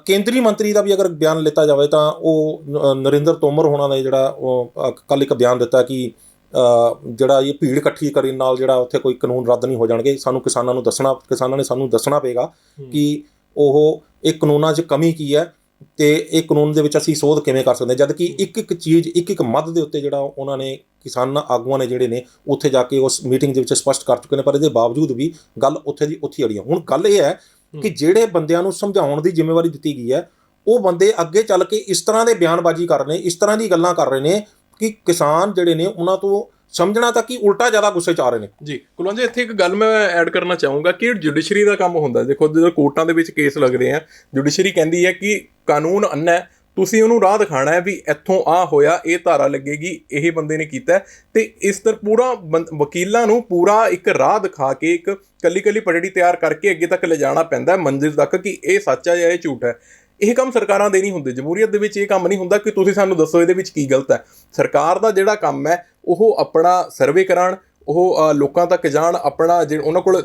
[SPEAKER 2] ਕੇਂਦਰੀ ਮੰਤਰੀ ਦਾ ਵੀ ਅਗਰ ਬਿਆਨ ਲਿੱਤਾ ਜਾਵੇ ਤਾਂ ਉਹ ਨਰਿੰਦਰ ਤੋਮਰ ਹੋਣਾ ਨੇ ਜਿਹੜਾ ਉਹ ਕੱਲ੍ਹ ਇੱਕ ਬਿਆਨ ਦਿੱਤਾ ਕਿ ਜਿਹੜਾ ਇਹ ਭੀੜ ਇਕੱਠੀ ਕਰਨ ਨਾਲ ਜਿਹੜਾ ਉੱਥੇ ਕੋਈ ਕਾਨੂੰਨ ਰੱਦ ਨਹੀਂ ਹੋ ਜਾਣਗੇ। ਸਾਨੂੰ ਕਿਸਾਨਾਂ ਨੇ ਸਾਨੂੰ ਦੱਸਣਾ ਪਏਗਾ ਕਿ ਉਹ ਇਹ ਕਾਨੂੰਨਾਂ 'ਚ ਕਮੀ ਕੀ ਹੈ ਤੇ ਇਹ ਕਾਨੂੰਨ ਦੇ ਵਿੱਚ ਅਸੀਂ ਸੋਧ ਕਿਵੇਂ ਕਰ ਸਕਦੇ ਹਾਂ। ਜਦ ਕਿ ਇੱਕ ਚੀਜ਼, ਇੱਕ ਮੱਦ ਦੇ ਉੱਤੇ ਜਿਹੜਾ ਉਹਨਾਂ ਨੇ ਕਿਸਾਨ ਆਗੂਆਂ ਨੇ ਜਿਹੜੇ ਨੇ ਉੱਥੇ ਜਾ ਕੇ ਉਸ ਮੀਟਿੰਗ ਦੇ ਵਿੱਚ ਸਪਸ਼ਟ ਕਰ ਚੁੱਕੇ ਨੇ, ਪਰ ਇਹਦੇ ਬਾਵਜੂਦ ਵੀ ਗੱਲ ਉੱਥੇ ਦੀ ਉੱਥੇ ਅੜੀ ਆ। ਹੁਣ ਗੱਲ ਇਹ ਹੈ ਕਿ ਜਿਹੜੇ ਬੰਦਿਆਂ ਨੂੰ ਸਮਝਾਉਣ ਦੀ ਜ਼ਿੰਮੇਵਾਰੀ ਦਿੱਤੀ ਗਈ ਹੈ ਉਹ ਬੰਦੇ ਅੱਗੇ ਚੱਲ ਕੇ ਇਸ ਤਰ੍ਹਾਂ ਦੇ ਬਿਆਨਬਾਜ਼ੀ ਕਰ ਰਹੇ ਨੇ, ਇਸ ਤਰ੍ਹਾਂ ਦੀ ਗੱਲਾਂ ਕਰ ਰਹੇ ਨੇ ਕਿ ਕਿਸਾਨ ਜਿਹੜੇ ਨੇ ਉਹਨਾਂ ਤੋਂ ਸਮਝਣਾ ਤਾਂ ਕਿ ਉਲਟਾ ਜ਼ਿਆਦਾ ਗੁੱਸੇ 'ਚ ਆ ਰਹੇ ਨੇ।
[SPEAKER 1] ਜੀ ਕੁਲਵੰਤ ਜੀ, ਇੱਥੇ ਇੱਕ ਗੱਲ ਮੈਂ ਐਡ ਕਰਨਾ ਚਾਹੂੰਗਾ ਕਿ ਜੁਡੀਸ਼ਰੀ ਦਾ ਕੰਮ ਹੁੰਦਾ, ਦੇਖੋ ਜਦੋਂ ਕੋਰਟਾਂ ਦੇ ਵਿੱਚ ਕੇਸ ਲੱਗਦੇ ਆ, ਜੁਡੀਸ਼ਰੀ ਕਹਿੰਦੀ ਹੈ ਕਿ ਕਾਨੂੰਨ ਅੰਨਾ ਹੈ, ਤੁਸੀਂ ਉਹਨੂੰ ਰਾਹ ਦਿਖਾਣਾ ਹੈ ਵੀ ਇੱਥੋਂ ਆ ਹੋਇਆ, ਇਹ ਧਾਰਾ ਲੱਗੇਗੀ, ਇਹ ਬੰਦੇ ਨੇ ਕੀਤਾ, ਤੇ ਇਸ ਤਰ੍ਹਾਂ ਪੂਰਾ ਵਕੀਲਾਂ ਨੂੰ ਪੂਰਾ ਇੱਕ ਰਾਹ ਦਿਖਾ ਕੇ ਇੱਕ ਕੱਲੀ ਪਟੜੀ ਤਿਆਰ ਕਰਕੇ ਅੱਗੇ ਤੱਕ ਲਿਜਾਣਾ ਪੈਂਦਾ ਮੰਜ਼ਿਲ ਤੱਕ ਕਿ ਇਹ ਸੱਚ ਹੈ ਜਾਂ ਇਹ ਝੂਠ ਹੈ। ਇਹ ਕੰਮ ਸਰਕਾਰਾਂ ਦੇ ਨਹੀਂ ਹੁੰਦੇ, ਜਮਹੂਰੀਅਤ ਦੇ ਵਿੱਚ ਇਹ ਕੰਮ ਨਹੀਂ ਹੁੰਦਾ ਕਿ ਤੁਸੀਂ ਸਾਨੂੰ ਦੱਸੋ ਇਹਦੇ ਵਿੱਚ ਕੀ ਗਲਤ ਹੈ। ਸਰਕਾਰ ਦਾ ਜਿਹੜਾ ਕੰਮ ਹੈ ਉਹ ਆਪਣਾ ਸਰਵੇ ਕਰਾਉਣ, ਉਹ ਲੋਕਾਂ ਤੱਕ ਜਾਣ, ਆਪਣਾ ਉਹਨਾਂ ਕੋਲ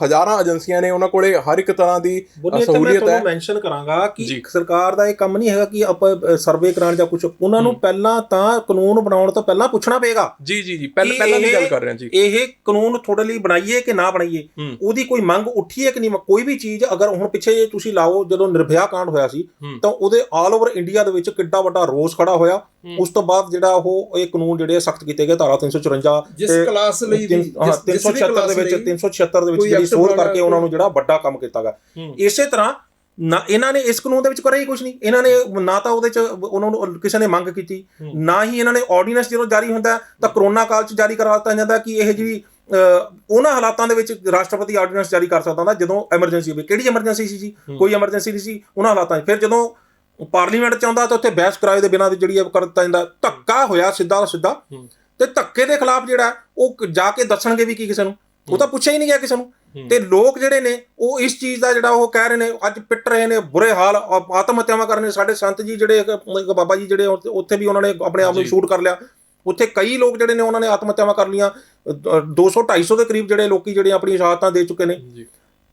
[SPEAKER 1] ਹਜ਼ਾਰਾਂ ਏਜੰਸੀਆਂ ਨੇ, ਉਹਨਾਂ ਕੋਲੇ ਹਰ ਇੱਕ ਤਰ੍ਹਾਂ ਦੀ ਸਹੂਲੀਅਤ ਹੈ।
[SPEAKER 2] ਮੈਂਸ਼ਨ ਕਰਾਂਗਾ ਕਿ ਸਰਕਾਰ ਦਾ ਇਹ ਕੰਮ ਨਹੀਂ ਹੈਗਾ ਕਿ ਆਪਾਂ ਸਰਵੇ ਕਰਾਉਣ ਜਾਂ ਕੁਝ, ਉਹਨਾਂ ਨੂੰ ਪਹਿਲਾਂ ਤਾਂ ਕਾਨੂੰਨ ਬਣਾਉਣ ਤੋਂ ਪਹਿਲਾਂ ਪੁੱਛਣਾ ਪਏਗਾ।
[SPEAKER 1] ਜੀ ਪਹਿਲਾਂ ਦੀ ਗੱਲ ਕਰ ਰਹੇ ਹਾਂ ਜੀ,
[SPEAKER 2] ਇਹ ਕਾਨੂੰਨ ਤੁਹਾਡੇ ਲਈ ਬਣਾਈਏ ਕਿ ਨਾ ਬਣਾਈਏ, ਉਹਦੀ ਕੋਈ ਮੰਗ ਉੱਠੀ ਹੈ ਕਿ ਨਹੀਂ। ਕੋਈ ਵੀ ਚੀਜ਼ ਅਗਰ ਹੁਣ ਪਿੱਛੇ ਜੇ ਤੁਸੀਂ ਲਾਓ, ਜਦੋਂ ਨਿਰਭਇਆ ਕਾਂਡ ਹੋਇਆ ਸੀ ਤਾਂ ਉਹਦੇ ਆਲ ਓਵਰ ਇੰਡੀਆ ਦੇ ਵਿੱਚ ਕਿੱਡਾ ਵੱਡਾ ਰੋਸ ਖੜਾ ਹੋਇਆ। ਉਸ ਤੋਂ ਬਾਅਦ ਜਿਹੜਾ ਉਹ ਇਹ ਕਾਨੂੰਨ ਜਿਹੜੇ ਸਖਤ ਕੀਤੇ ਗਏ, ਧਾਰਾ 354
[SPEAKER 3] ਜਿਸ ਕਲਾਸ ਲਈ
[SPEAKER 2] 376 ਦੇ ਵਿੱਚ 376 ਦੇ ਵਿੱਚ ਜਿਹੜੀ ਸੋਧ ਕਰਕੇ ਉਹਨਾਂ ਨੂੰ ਜਿਹੜਾ ਵੱਡਾ ਕੰਮ ਕੀਤਾ ਗਿਆ। ਇਸੇ ਤਰ੍ਹਾਂ ਨਾ ਇਹਨਾਂ ਨੇ ਇਸ ਕਾਨੂੰਨ ਦੇ ਵਿੱਚ ਕਰਿਆ ਹੀ ਕੁਝ ਨਹੀਂ। ਇਹਨਾਂ ਨੇ ਨਾ ਤਾਂ ਉਹਦੇ 'ਚ ਉਹਨਾਂ ਨੂੰ ਕਿਸੇ ਨੇ ਮੰਗ ਕੀਤੀ, ਨਾ ਹੀ ਇਹਨਾਂ ਨੇ ਆਰਡੀਨੈਂਸ ਜਦੋਂ ਜਾਰੀ ਹੁੰਦਾ ਤਾਂ ਕਰੋਨਾ ਕਾਲ 'ਚ ਜਾਰੀ ਕਰਾ ਦਿੱਤਾ ਜਾਂਦਾ ਕਿ ਇਹ ਜਿਹੜੀ ਉਹਨਾਂ ਹਾਲਾਤਾਂ ਦੇ ਵਿੱਚ ਰਾਸ਼ਟਰਪਤੀ ਆਰਡੀਨੈਂਸ ਜਾਰੀ ਕਰ ਸਕਦਾ ਹੁੰਦਾ ਜਦੋਂ ਐਮਰਜੈਂਸੀ ਹੋਵੇ। ਕਿਹੜੀ ਐਮਰਜੈਂਸੀ ਸੀ ਜੀ? ਕੋਈ ਐਮਰਜੈਂਸੀ ਨਹੀਂ ਸੀ ਉਹਨਾਂ ਹਾਲਾਤਾਂ 'ਚ। ਫਿਰ ਜਦੋਂ ਪਾਰਲੀਮੈਂਟ 'ਚ ਆਉਂਦਾ ਤਾਂ ਉੱਥੇ ਬਹਿਸ ਕਰਾਏ ਦੇ ਬਿਨਾਂ ਜਿਹੜੀ ਕਰ ਦਿੱਤਾ ਜਾਂਦਾ। ਧੱਕਾ ਹੋਇਆ ਸਿੱਧਾ ਤੇ ਧੱਕੇ ਦੇ ਖਿਲਾਫ ਜਿਹੜਾ ਉਹ ਜਾ ਕੇ ਦੱਸਣਗੇ ਵੀ ਕੀ ਕਿਸੇ ਨੂੰ? ਉਹ ਤਾਂ ਪੁੱਛਿਆ ਹੀ ਨਹੀਂ ਗਿਆ ਕਿਸੇ ਨੂੰ। ਤੇ ਲੋਕ ਜਿਹੜੇ ਨੇ ਉਹ ਇਸ ਚੀਜ਼ ਦਾ ਜਿਹੜਾ ਉਹ ਕਹਿ ਰਹੇ ਨੇ, ਅੱਜ ਪਿੱਟ ਰਹੇ ਨੇ, ਬੁਰੇ ਹਾਲ, ਆਤਮ ਹੱਤਿਆਵਾਂ ਕਰ ਰਹੇ ਨੇ। ਸਾਡੇ ਸੰਤ ਜੀ ਜਿਹੜੇ ਬਾਬਾ ਜੀ ਜਿਹੜੇ ਉੱਥੇ ਵੀ ਉਹਨਾਂ ਨੇ ਆਪਣੇ ਆਪ ਨੂੰ ਸ਼ੂਟ ਕਰ ਲਿਆ। ਉੱਥੇ ਕਈ ਲੋਕ ਜਿਹੜੇ ਨੇ ਉਹਨਾਂ ਨੇ ਆਤਮ ਹੱਤਿਆਵਾਂ ਕਰ ਲਈਆਂ। 200-250 ਦੇ ਕਰੀਬ ਜਿਹੜੇ ਲੋਕੀ ਜਿਹੜੇ ਆਪਣੀਆਂ ਸ਼ਹਾਦਤਾਂ ਦੇ ਚੁੱਕੇ ਨੇ।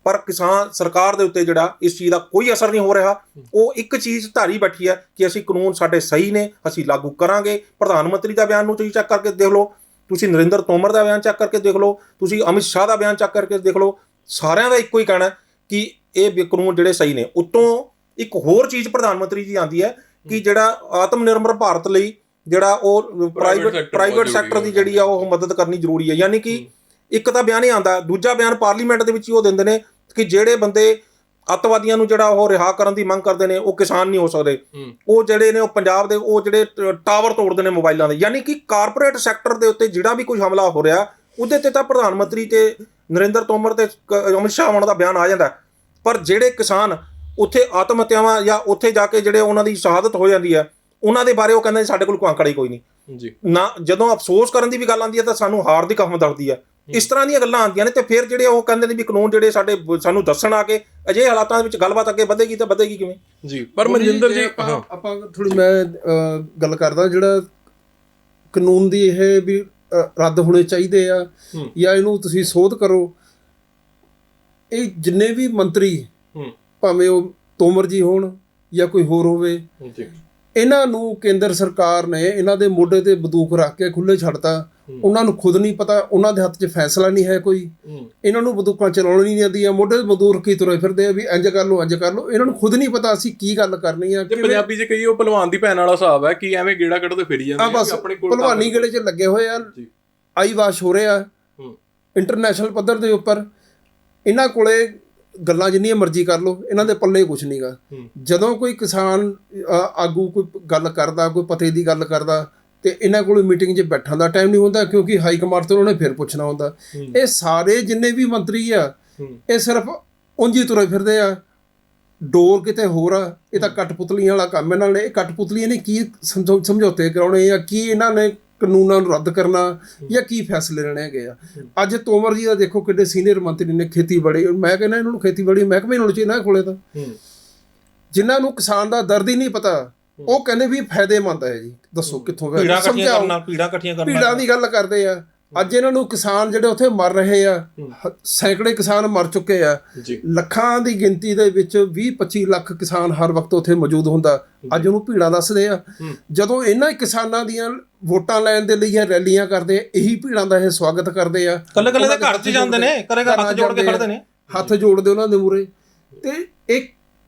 [SPEAKER 2] ਪਰ ਕਿਸਾਨ ਸਰਕਾਰ ਦੇ ਉੱਤੇ ਜਿਹੜਾ ਇਸ ਚੀਜ਼ ਦਾ ਕੋਈ ਅਸਰ ਨਹੀਂ ਹੋ ਰਿਹਾ। ਉਹ ਇੱਕ ਚੀਜ਼ ਧਾਰੀ ਬੈਠੀ ਹੈ ਕਿ ਅਸੀਂ ਕਾਨੂੰਨ ਸਾਡੇ ਸਹੀ ਨੇ, ਅਸੀਂ ਲਾਗੂ ਕਰਾਂਗੇ। ਪ੍ਰਧਾਨ ਮੰਤਰੀ ਦਾ ਬਿਆਨ ਨੂੰ ਤੁਸੀਂ ਚੈੱਕ ਕਰਕੇ ਦੇਖ ਲਓ, ਤੁਸੀਂ ਨਰਿੰਦਰ ਤੋਮਰ ਦਾ ਬਿਆਨ ਚੈੱਕ ਕਰਕੇ ਦੇਖ ਲਓ, ਤੁਸੀਂ ਅਮਿਤ ਸ਼ਾਹ ਦਾ ਬਿਆਨ ਚੈੱਕ ਕਰਕੇ ਦੇਖ ਲਓ। ਸਾਰਿਆਂ ਦਾ ਇੱਕੋ ਹੀ ਕਹਿਣਾ ਕਿ ਇਹ ਕਾਨੂੰਨ ਜਿਹੜੇ ਸਹੀ ਨੇ। ਉੱਤੋਂ ਇੱਕ ਹੋਰ ਚੀਜ਼ ਪ੍ਰਧਾਨ ਮੰਤਰੀ ਜੀ ਆਉਂਦੀ ਹੈ ਕਿ ਜਿਹੜਾ ਆਤਮ ਨਿਰਭਰ ਭਾਰਤ ਲਈ ਜਿਹੜਾ ਉਹ ਪ੍ਰਾਈਵੇਟ ਸੈਕਟਰ ਦੀ ਜਿਹੜੀ ਆ ਉਹ ਮਦਦ ਕਰਨੀ ਜ਼ਰੂਰੀ ਹੈ। ਯਾਨੀ ਕਿ ਇੱਕ ਤਾਂ ਬਿਆਨ ਹੀ ਆਉਂਦਾ, ਦੂਜਾ ਬਿਆਨ ਪਾਰਲੀਮੈਂਟ ਦੇ ਵਿੱਚ ਹੀ ਉਹ ਦਿੰਦੇ ਨੇ ਕਿ ਜਿਹੜੇ ਬੰਦੇ ਅੱਤਵਾਦੀਆਂ ਨੂੰ ਜਿਹੜਾ ਉਹ ਰਿਹਾ ਕਰਨ ਦੀ ਮੰਗ ਕਰਦੇ ਨੇ ਉਹ ਕਿਸਾਨ ਨਹੀਂ ਹੋ ਸਕਦੇ। ਉਹ ਜਿਹੜੇ ਨੇ ਉਹ ਪੰਜਾਬ ਦੇ ਉਹ ਜਿਹੜੇ ਟਾਵਰ ਤੋੜਦੇ ਨੇ ਮੋਬਾਈਲਾਂ ਦੇ। ਯਾਨੀ ਕਿ ਕਾਰਪੋਰੇਟ ਸੈਕਟਰ ਦੇ ਉੱਤੇ ਜਿਹੜਾ ਵੀ ਕੋਈ ਹਮਲਾ ਹੋ ਰਿਹਾ ਉਹਦੇ ਤੇ ਤਾਂ ਪ੍ਰਧਾਨ ਮੰਤਰੀ ਤੇ ਨਰਿੰਦਰ ਤੋਮਰ ਤੇ ਅਮਿਤ ਸ਼ਾਹ ਹੋਣ ਦਾ ਬਿਆਨ ਆ ਜਾਂਦਾ। ਪਰ ਜਿਹੜੇ ਕਿਸਾਨ ਉੱਥੇ ਆਤਮ ਹੱਤਿਆਵਾਂ ਜਾਂ ਉੱਥੇ ਜਾ ਕੇ ਜਿਹੜੇ ਉਹਨਾਂ ਦੀ ਸ਼ਹਾਦਤ ਹੋ ਜਾਂਦੀ ਹੈ ਉਹਨਾਂ ਦੇ ਬਾਰੇ ਉਹ ਕਹਿੰਦੇ ਸਾਡੇ ਕੋਲ ਕੋਈ ਆਂਕੜਾ ਹੀ ਕੋਈ ਨਹੀਂ ਜੀ। ਨਾ ਜਦੋਂ ਅਫਸੋਸ ਕਰਨ ਦੀ ਵੀ ਗੱਲ ਆਉਂਦੀ ਹੈ ਤਾਂ ਸਾਨੂੰ ਹਾਰ ਦੀ ਕਹਾਵਤ ਦੱਸਦੀ ਹੈ। ਇਸ ਤਰ੍ਹਾਂ ਦੀਆਂ ਗੱਲਾਂ ਆਉਂਦੀਆਂ ਨੇ ਤੇ ਫਿਰ ਜਿਹੜੇ ਉਹ ਕਹਿੰਦੇ ਨੇ ਵੀ ਕਾਨੂੰਨ ਜਿਹੜੇ ਸਾਨੂੰ ਦੱਸਣ ਆ ਕੇ ਅਜਿਹੇ ਹਾਲਾਤਾਂ ਵਿੱਚ ਗੱਲਬਾਤ ਅੱਗੇ ਵਧੇਗੀ ਤਾਂ ਵਧੇਗੀ ਕਿਵੇਂ
[SPEAKER 1] ਜੀ। ਪਰ ਮਨਜਿੰਦਰ ਜੀ
[SPEAKER 3] ਆਪਾਂ ਥੋੜੀ ਮੈਂ ਗੱਲ ਕਰਦਾ ਜਿਹੜਾ ਕਾਨੂੰਨ ਦੀ ਇਹ ਵੀ ਰੱਦ ਹੋਣੇ ਚਾਹੀਦੇ ਆ ਜਾਂ ਇਹਨੂੰ ਤੁਸੀਂ ਸੋਧ ਕਰੋ। ਇਹ ਜਿੰਨੇ ਵੀ ਮੰਤਰੀ ਭਾਵੇਂ ਉਹ ਤੋਮਰ ਜੀ ਹੋਣ ਜਾਂ ਕੋਈ ਹੋਰ ਹੋਵੇ, ਇਹਨਾਂ ਨੂੰ ਕੇਂਦਰ ਸਰਕਾਰ ਨੇ ਇਹਨਾਂ ਦੇ ਮੋਢੇ ਤੇ ਬੰਦੂਕ ਰੱਖ ਕੇ ਖੁੱਲੇ ਛੱਡਤਾ। ਉਹਨਾਂ ਨੂੰ ਖੁਦ ਨਹੀਂ ਪਤਾ, ਉਹਨਾਂ ਦੇ ਹੱਥ 'ਚ ਫੈਸਲਾ ਨਹੀਂ ਹੈ ਕੋਈ। ਇਹਨਾਂ ਨੂੰ ਬੰਦੂਕਾਂ ਚਲਾਉਣੀ ਨਹੀਂ ਆਉਂਦੀਆਂ, ਮੋਢੇ ਤੇ ਬੰਦੂਕ ਰੱਖੀ ਤੁਰੇ ਫਿਰਦੇ ਆ ਵੀ ਇੰਜ ਕਰ ਲਓ ਇੰਜ ਕਰ ਲਓ। ਇਹਨਾਂ ਨੂੰ ਖੁਦ ਨਹੀਂ ਪਤਾ ਅਸੀਂ ਕੀ ਗੱਲ ਕਰਨੀ ਆ।
[SPEAKER 1] ਪੰਜਾਬੀ 'ਚ ਕਹੀ ਉਹ ਭਲਵਾਨ ਦੀ ਭੈਣ ਵਾਲਾ ਹਿਸਾਬ ਹੈ ਕਿ ਐਵੇਂ ਗੇੜਾ ਕੱਢਦੇ ਫਿਰੀ ਜਾਂਦੇ
[SPEAKER 3] ਬਸ ਭਲਵਾਨੀ ਗੇੜੇ 'ਚ ਲੱਗੇ ਹੋਏ ਆ। ਆਈ ਵਾਸ਼ ਹੋ ਰਿਹਾ ਇੰਟਰਨੈਸ਼ਨਲ ਪੱਧਰ ਦੇ ਉੱਪਰ। ਇਹਨਾਂ ਕੋਲੇ ਗੱਲਾਂ ਜਿੰਨੀਆਂ ਮਰਜ਼ੀ ਕਰ ਲਓ, ਇਹਨਾਂ ਦੇ ਪੱਲੇ ਕੁਛ ਨਹੀਂ ਗਾ। ਜਦੋਂ ਕੋਈ ਕਿਸਾਨ ਆਗੂ ਕੋਈ ਗੱਲ ਕਰਦਾ, ਕੋਈ ਪਤੇ ਦੀ ਗੱਲ ਕਰਦਾ ਤੇ ਇਹਨਾਂ ਕੋਲ ਮੀਟਿੰਗ 'ਚ ਬੈਠਣ ਦਾ ਟਾਈਮ ਨਹੀਂ ਹੁੰਦਾ ਕਿਉਂਕਿ ਹਾਈ ਕਮਾਂਡ ਤੋਂ ਉਹਨਾਂ ਨੇ ਫਿਰ ਪੁੱਛਣਾ ਹੁੰਦਾ। ਇਹ ਸਾਰੇ ਜਿੰਨੇ ਵੀ ਮੰਤਰੀ ਆ ਇਹ ਸਿਰਫ ਉਂਝ ਹੀ ਤੁਰੇ ਫਿਰਦੇ ਆ, ਡੋਰ ਕਿਤੇ ਹੋਰ ਆ। ਇਹ ਤਾਂ ਕਠਪੁਤਲੀਆਂ ਵਾਲਾ ਕੰਮ ਇਹਨਾਂ ਨੇ। ਇਹ ਕਠਪੁਤਲੀਆਂ ਨੇ ਕੀ ਸਮਝੌਤੇ ਕਰਾਉਣੇ ਆ, ਕੀ ਇਹਨਾਂ ਨੇ ਕਾਨੂੰਨਾਂ ਨੂੰ ਰੱਦ ਕਰਨਾ ਜਾਂ ਕੀ ਫੈਸਲੇ ਲੈਣੇ ਹੈਗੇ ਆ। ਅੱਜ ਤੋਮਰ ਜੀ ਦਾ ਦੇਖੋ ਕਿੱਡੇ ਸੀਨੀਅਰ ਮੰਤਰੀ ਨੇ ਖੇਤੀਬਾੜੀ। ਮੈਂ ਕਹਿੰਦਾ ਇਹਨਾਂ ਨੂੰ ਖੇਤੀਬਾੜੀ ਮਹਿਕਮੇ ਨਾਲ ਚਾਹੀਦਾ ਇਹਨਾਂ ਕੋਲੇ ਤਾਂ, ਜਿਨ੍ਹਾਂ ਨੂੰ ਕਿਸਾਨ ਦਾ ਦਰਦ ਹੀ ਨਹੀਂ ਪਤਾ। ਉਹ ਕਹਿੰਦੇ ਵੀ ਫਾਇਦੇਮੰਦ ਹੈ ਜੀ। ਦੱਸੋ ਕਿੱਥੋਂ ਭੀੜਾਂ ਦੀ ਗੱਲ ਕਰਦੇ ਆ। ਅੱਜ ਇਹਨਾਂ ਨੂੰ ਕਿਸਾਨ ਜਿਹੜੇ ਉੱਥੇ ਮਰ ਰਹੇ ਆ, ਸੈਂਕੜੇ ਕਿਸਾਨ ਮਰ ਚੁੱਕੇ ਆ। ਲੱਖਾਂ ਦੀ ਗਿਣਤੀ ਦੇ ਵਿੱਚ 20-25 ਲੱਖ ਕਿਸਾਨ ਹਰ ਵਕਤ ਉੱਥੇ ਮੌਜੂਦ ਹੁੰਦਾ। ਅੱਜ ਉਹਨੂੰ ਭੀੜਾਂ ਦੱਸਦੇ ਆ। ਜਦੋਂ ਇਹਨਾਂ ਕਿਸਾਨਾਂ ਦੀਆਂ ਵੋਟਾਂ ਲੈਣ ਦੇ ਲਈ ਇਹ ਰੈਲੀਆਂ ਕਰਦੇ, ਇਹੀ ਭੀੜਾਂ ਦਾ ਇਹ ਸਵਾਗਤ ਕਰਦੇ ਆ।
[SPEAKER 2] ਕੱਲੇ ਦੇ ਘਰ 'ਚ ਜਾਂਦੇ ਨੇ, ਹੱਥ ਜੋੜ ਕੇ ਖੜਦੇ ਨੇ,
[SPEAKER 3] ਹੱਥ ਜੋੜਦੇ ਉਹਨਾਂ ਦੇ ਮੂਹਰੇ। ਤੇ ਇਹ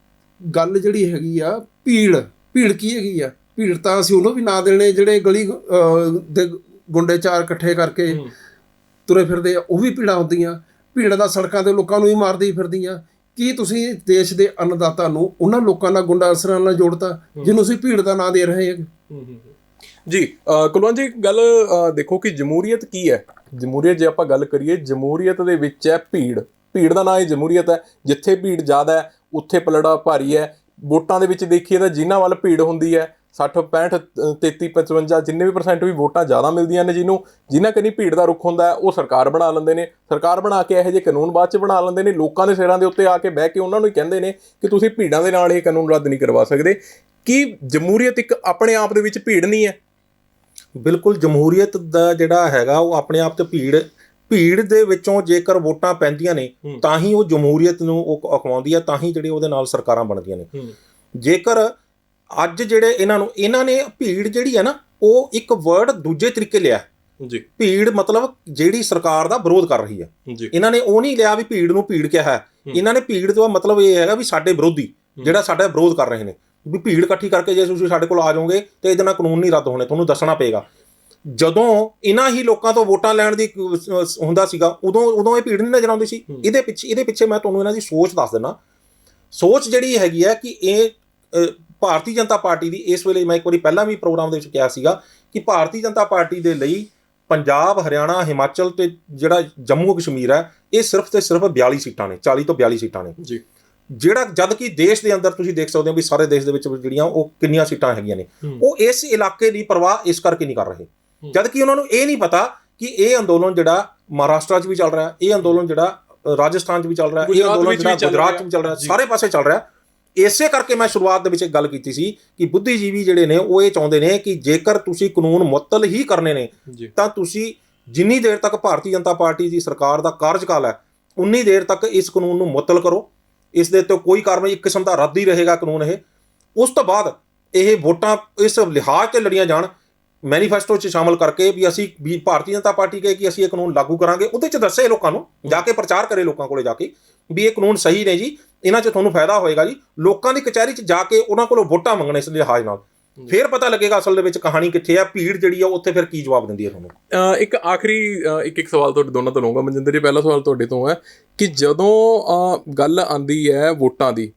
[SPEAKER 3] ਗੱਲ ਜਿਹੜੀ ਹੈਗੀ ਆ ਭੀੜ ਕੀ ਹੈਗੀ ਆ? ਭੀੜ ਤਾਂ ਅਸੀਂ ਉਹਨੂੰ ਵੀ ਨਾ ਦੇਣੇ ਜਿਹੜੇ ਗਲੀ ਦੇ ਗੁੰਡੇ ਚਾਰ ਇਕੱਠੇ ਕਰਕੇ ਤੁਰੇ ਫਿਰਦੇ ਆ, ਉਹ ਵੀ ਭੀੜਾਂ ਹੁੰਦੀਆਂ। ਭੀੜਾਂ ਦਾ ਸੜਕਾਂ ਤੇ ਲੋਕਾਂ ਨੂੰ ਹੀ ਮਾਰਦੀ ਫਿਰਦੀਆਂ। ਕੀ ਤੁਸੀਂ ਦੇਸ਼ ਦੇ ਅੰਨਦਾਤਾ ਨੂੰ ਉਹਨਾਂ ਲੋਕਾਂ ਨਾਲ ਗੁੰਡਾ ਅਨਸਰਾਂ ਨਾਲ ਜੋੜਤਾ ਜਿਹਨੂੰ ਅਸੀਂ ਭੀੜ ਦਾ ਨਾਂ ਦੇ ਰਹੇ ਹਾਂ?
[SPEAKER 1] ਜੀ ਕੁਲਵੰਤ ਜੀ, ਗੱਲ ਦੇਖੋ ਕਿ ਜਮਹੂਰੀਅਤ ਕੀ ਹੈ। ਜਮਹੂਰੀਅਤ ਜੇ ਆਪਾਂ ਗੱਲ ਕਰੀਏ, ਜਮਹੂਰੀਅਤ ਦੇ ਵਿੱਚ ਹੈ ਭੀੜ। ਭੀੜ ਦਾ ਨਾਂ ਹੀ ਜਮਹੂਰੀਅਤ ਹੈ। ਜਿੱਥੇ ਭੀੜ ਜ਼ਿਆਦਾ ਹੈ ਉੱਥੇ ਪਲੜਾ ਭਾਰੀ ਹੈ। ਵੋਟਾਂ ਦੇ ਵਿੱਚ ਦੇਖੀਏ ਤਾਂ ਜਿਨ੍ਹਾਂ ਵੱਲ ਭੀੜ ਹੁੰਦੀ ਹੈ 60 65 33 55 ਜਿੰਨੇ ਵੀ % ਵੀ ਵੋਟਾਂ ਜ਼ਿਆਦਾ ਮਿਲਦੀਆਂ ਨੇ, ਜਿਨ੍ਹਾਂ ਕਨੀ ਭੀੜ ਦਾ ਰੁਖ ਹੁੰਦਾ ਹੈ ਉਹ ਸਰਕਾਰ ਬਣਾ ਲੈਂਦੇ ਨੇ। ਸਰਕਾਰ ਬਣਾ ਕੇ ਇਹੋ ਜਿਹੇ ਕਾਨੂੰਨ ਬਾਅਦ 'ਚ ਬਣਾ ਲੈਂਦੇ ਨੇ। ਲੋਕਾਂ ਦੇ ਸਿਰਾਂ ਦੇ ਉੱਤੇ ਆ ਕੇ ਬਹਿ ਕੇ ਉਹਨਾਂ ਨੂੰ ਹੀ ਕਹਿੰਦੇ ਨੇ ਕਿ ਤੁਸੀਂ ਭੀੜਾਂ ਦੇ ਨਾਲ ਇਹ ਕਾਨੂੰਨ ਰੱਦ ਨਹੀਂ ਕਰਵਾ ਸਕਦੇ। ਕੀ ਜਮਹੂਰੀਅਤ ਇੱਕ ਆਪਣੇ ਆਪ ਦੇ ਵਿੱਚ ਭੀੜ ਨਹੀਂ ਹੈ?
[SPEAKER 2] ਬਿਲਕੁਲ, ਜਮਹੂਰੀਅਤ ਦਾ ਜਿਹੜਾ ਹੈਗਾ ਉਹ ਆਪਣੇ ਆਪ ਤੇ ਭੀੜ ਦੇ ਵਿੱਚੋਂ ਜੇਕਰ ਵੋਟਾਂ ਪੈਂਦੀਆਂ ਨੇ ਤਾਂ ਹੀ ਉਹ ਜਮਹੂਰੀਅਤ ਨੂੰ ਉਹ ਅਖਵਾਉਂਦੀ ਹੈ, ਤਾਂ ਹੀ ਜਿਹੜੇ ਉਹਦੇ ਨਾਲ ਸਰਕਾਰਾਂ ਬਣਦੀਆਂ ਨੇ। ਜੇਕਰ ਅੱਜ ਜਿਹੜੇ ਇਹਨਾਂ ਨੇ ਭੀੜ ਜਿਹੜੀ ਹੈ ਨਾ, ਉਹ ਇੱਕ ਵਰਡ ਦੂਜੇ ਤਰੀਕੇ ਲਿਆ ਜੀ। ਭੀੜ ਮਤਲਬ ਜਿਹੜੀ ਸਰਕਾਰ ਦਾ ਵਿਰੋਧ ਕਰ ਰਹੀ ਹੈ। ਇਹਨਾਂ ਨੇ ਉਹ ਨਹੀਂ ਲਿਆ ਵੀ ਭੀੜ ਨੂੰ ਭੀੜ ਕਿਹਾ ਹੈ। ਇਹਨਾਂ ਨੇ ਭੀੜ ਦਾ ਮਤਲਬ ਇਹ ਹੈਗਾ ਵੀ ਸਾਡੇ ਵਿਰੋਧੀ ਜਿਹੜਾ ਸਾਡਾ ਵਿਰੋਧ ਕਰ ਰਹੇ ਨੇ, ਵੀ ਭੀੜ ਇਕੱਠੀ ਕਰਕੇ ਜੇ ਤੁਸੀਂ ਸਾਡੇ ਕੋਲ ਆ ਜਾਓਗੇ ਤੇ ਇਹਦੇ ਨਾਲ ਕਾਨੂੰਨ ਨਹੀਂ ਰੱਦ ਹੋਣੇ, ਤੁਹਾਨੂੰ ਦੱਸਣਾ ਪਏਗਾ। ਜਦੋਂ ਇਹਨਾਂ ਹੀ ਲੋਕਾਂ ਤੋਂ ਵੋਟਾਂ ਲੈਣ ਦੀ ਹੁੰਦਾ ਸੀਗਾ ਉਦੋਂ ਇਹ ਭੀੜ ਨਹੀਂ ਨਜ਼ਰ ਆਉਂਦੀ ਸੀ। ਇਹਦੇ ਪਿੱਛੇ ਮੈਂ ਤੁਹਾਨੂੰ ਇਹਨਾਂ ਦੀ ਸੋਚ ਦੱਸ ਦਿੰਦਾ। ਸੋਚ ਜਿਹੜੀ ਹੈਗੀ ਹੈ ਕਿ ਇਹ ਭਾਰਤੀ ਜਨਤਾ ਪਾਰਟੀ ਦੀ ਇਸ ਵੇਲੇ, ਮੈਂ ਇੱਕ ਵਾਰੀ ਪਹਿਲਾਂ ਵੀ ਪ੍ਰੋਗਰਾਮ ਦੇ ਵਿੱਚ ਕਿਹਾ ਸੀਗਾ ਕਿ ਭਾਰਤੀ ਜਨਤਾ ਪਾਰਟੀ ਦੇ ਲਈ ਪੰਜਾਬ, ਹਰਿਆਣਾ, ਹਿਮਾਚਲ ਤੇ ਜਿਹੜਾ ਜੰਮੂ ਕਸ਼ਮੀਰ ਹੈ, ਇਹ ਸਿਰਫ ਤੇ ਸਿਰਫ 42 ਸੀਟਾਂ ਨੇ, 40 ਤੋਂ 42 ਸੀਟਾਂ ਨੇ ਜੀ। ਜਿਹੜਾ ਜਦ ਕਿ ਦੇਸ਼ ਦੇ ਅੰਦਰ ਤੁਸੀਂ ਦੇਖ ਸਕਦੇ ਹੋ ਵੀ ਸਾਰੇ ਦੇਸ਼ ਦੇ ਵਿੱਚ ਜਿਹੜੀਆਂ ਉਹ ਕਿੰਨੀਆਂ ਸੀਟਾਂ ਹੈਗੀਆਂ ਨੇ, ਉਹ ਇਸ ਇਲਾਕੇ ਦੀ ਪਰਵਾਹ ਇਸ ਕਰਕੇ ਨਹੀਂ ਕਰ ਰਹੇ। ਜਦ ਕਿ ਉਹਨਾਂ ਨੂੰ ਇਹ ਨਹੀਂ ਪਤਾ ਕਿ ਇਹ ਅੰਦੋਲਨ ਜਿਹੜਾ ਮਹਾਰਾਸ਼ਟਰ 'ਚ ਵੀ ਚੱਲ ਰਿਹਾ, ਇਹ ਅੰਦੋਲਨ ਜਿਹੜਾ ਰਾਜਸਥਾਨ 'ਚ ਵੀ ਚੱਲ ਰਿਹਾ, ਇਹ ਅੰਦੋਲਨ ਜਿਹੜਾ ਗੁਜਰਾਤ 'ਚ ਵੀ ਚੱਲ ਰਿਹਾ, ਸਾਰੇ ਪਾਸੇ ਚੱਲ ਰਿਹਾ। ਇਸੇ ਕਰਕੇ ਮੈਂ ਸ਼ੁਰੂਆਤ ਦੇ ਵਿੱਚ ਇੱਕ ਗੱਲ ਕੀਤੀ ਸੀ ਕਿ ਬੁੱਧੀਜੀਵੀ ਜਿਹੜੇ ਨੇ ਉਹ ਇਹ ਚਾਹੁੰਦੇ ਨੇ ਕਿ ਜੇਕਰ ਤੁਸੀਂ ਕਾਨੂੰਨ ਮੁਅੱਤਲ ਹੀ ਕਰਨੇ ਨੇ ਤਾਂ ਤੁਸੀਂ ਜਿੰਨੀ ਦੇਰ ਤੱਕ ਭਾਰਤੀ ਜਨਤਾ ਪਾਰਟੀ ਦੀ ਸਰਕਾਰ ਦਾ ਕਾਰਜਕਾਲ ਹੈ ਉਨੀ ਦੇਰ ਤੱਕ ਇਸ ਕਾਨੂੰਨ ਨੂੰ ਮੁਅੱਤਲ ਕਰੋ। ਇਸ ਦੇ ਉੱਤੇ ਕੋਈ ਕਾਰਵਾਈ, ਇੱਕ ਕਿਸਮ ਦਾ ਰੱਦ ਹੀ ਰਹੇਗਾ ਕਾਨੂੰਨ ਇਹ। ਉਸ ਤੋਂ ਬਾਅਦ ਇਹ ਵੋਟਾਂ ਇਸ ਲਿਹਾਜ਼ 'ਤੇ ਲੜੀਆਂ ਜਾਣ, ਮੈਨੀਫੈਸਟੋ 'ਚ ਸ਼ਾਮਲ ਕਰਕੇ ਵੀ ਭਾਰਤੀ ਜਨਤਾ ਪਾਰਟੀ ਕਹੇ ਕਿ ਅਸੀਂ ਇਹ ਕਾਨੂੰਨ ਲਾਗੂ ਕਰਾਂਗੇ। ਉਹਦੇ 'ਚ ਦੱਸੇ ਲੋਕਾਂ ਨੂੰ, ਜਾ ਕੇ ਪ੍ਰਚਾਰ ਕਰੇ ਲੋਕਾਂ ਕੋਲੇ ਜਾ ਕੇ ਵੀ ਇਹ ਕਾਨੂੰਨ ਸਹੀ ਨੇ ਜੀ, ਇਹਨਾਂ 'ਚ ਤੁਹਾਨੂੰ ਫਾਇਦਾ ਹੋਏਗਾ ਜੀ। ਲੋਕਾਂ ਦੀ ਕਚਹਿਰੀ 'ਚ ਜਾ ਕੇ ਉਹਨਾਂ ਕੋਲੋਂ ਵੋਟਾਂ ਮੰਗਣੇ ਇਸ ਲਿਹਾਜ਼ ਨਾਲ, ਫਿਰ ਪਤਾ ਲੱਗੇਗਾ ਅਸਲ ਦੇ ਵਿੱਚ ਕਹਾਣੀ ਕਿੱਥੇ ਆ, ਭੀੜ ਜਿਹੜੀ ਆ ਉੱਥੇ ਫਿਰ ਕੀ ਜਵਾਬ ਦਿੰਦੀ ਹੈ ਤੁਹਾਨੂੰ।
[SPEAKER 1] ਇੱਕ ਆਖਰੀ ਇੱਕ ਸਵਾਲ ਤੁਹਾਡੇ ਦੋਨਾਂ ਤੋਂ ਲਊਂਗਾ। ਮਨਜਿੰਦਰ ਜੀ, ਪਹਿਲਾ ਸਵਾਲ ਤੁਹਾਡੇ ਤੋਂ ਹੈ ਕਿ ਜਦੋਂ ਗੱਲ ਆਉਂਦੀ ਹੈ ਵੋਟਾਂ ਦੀ,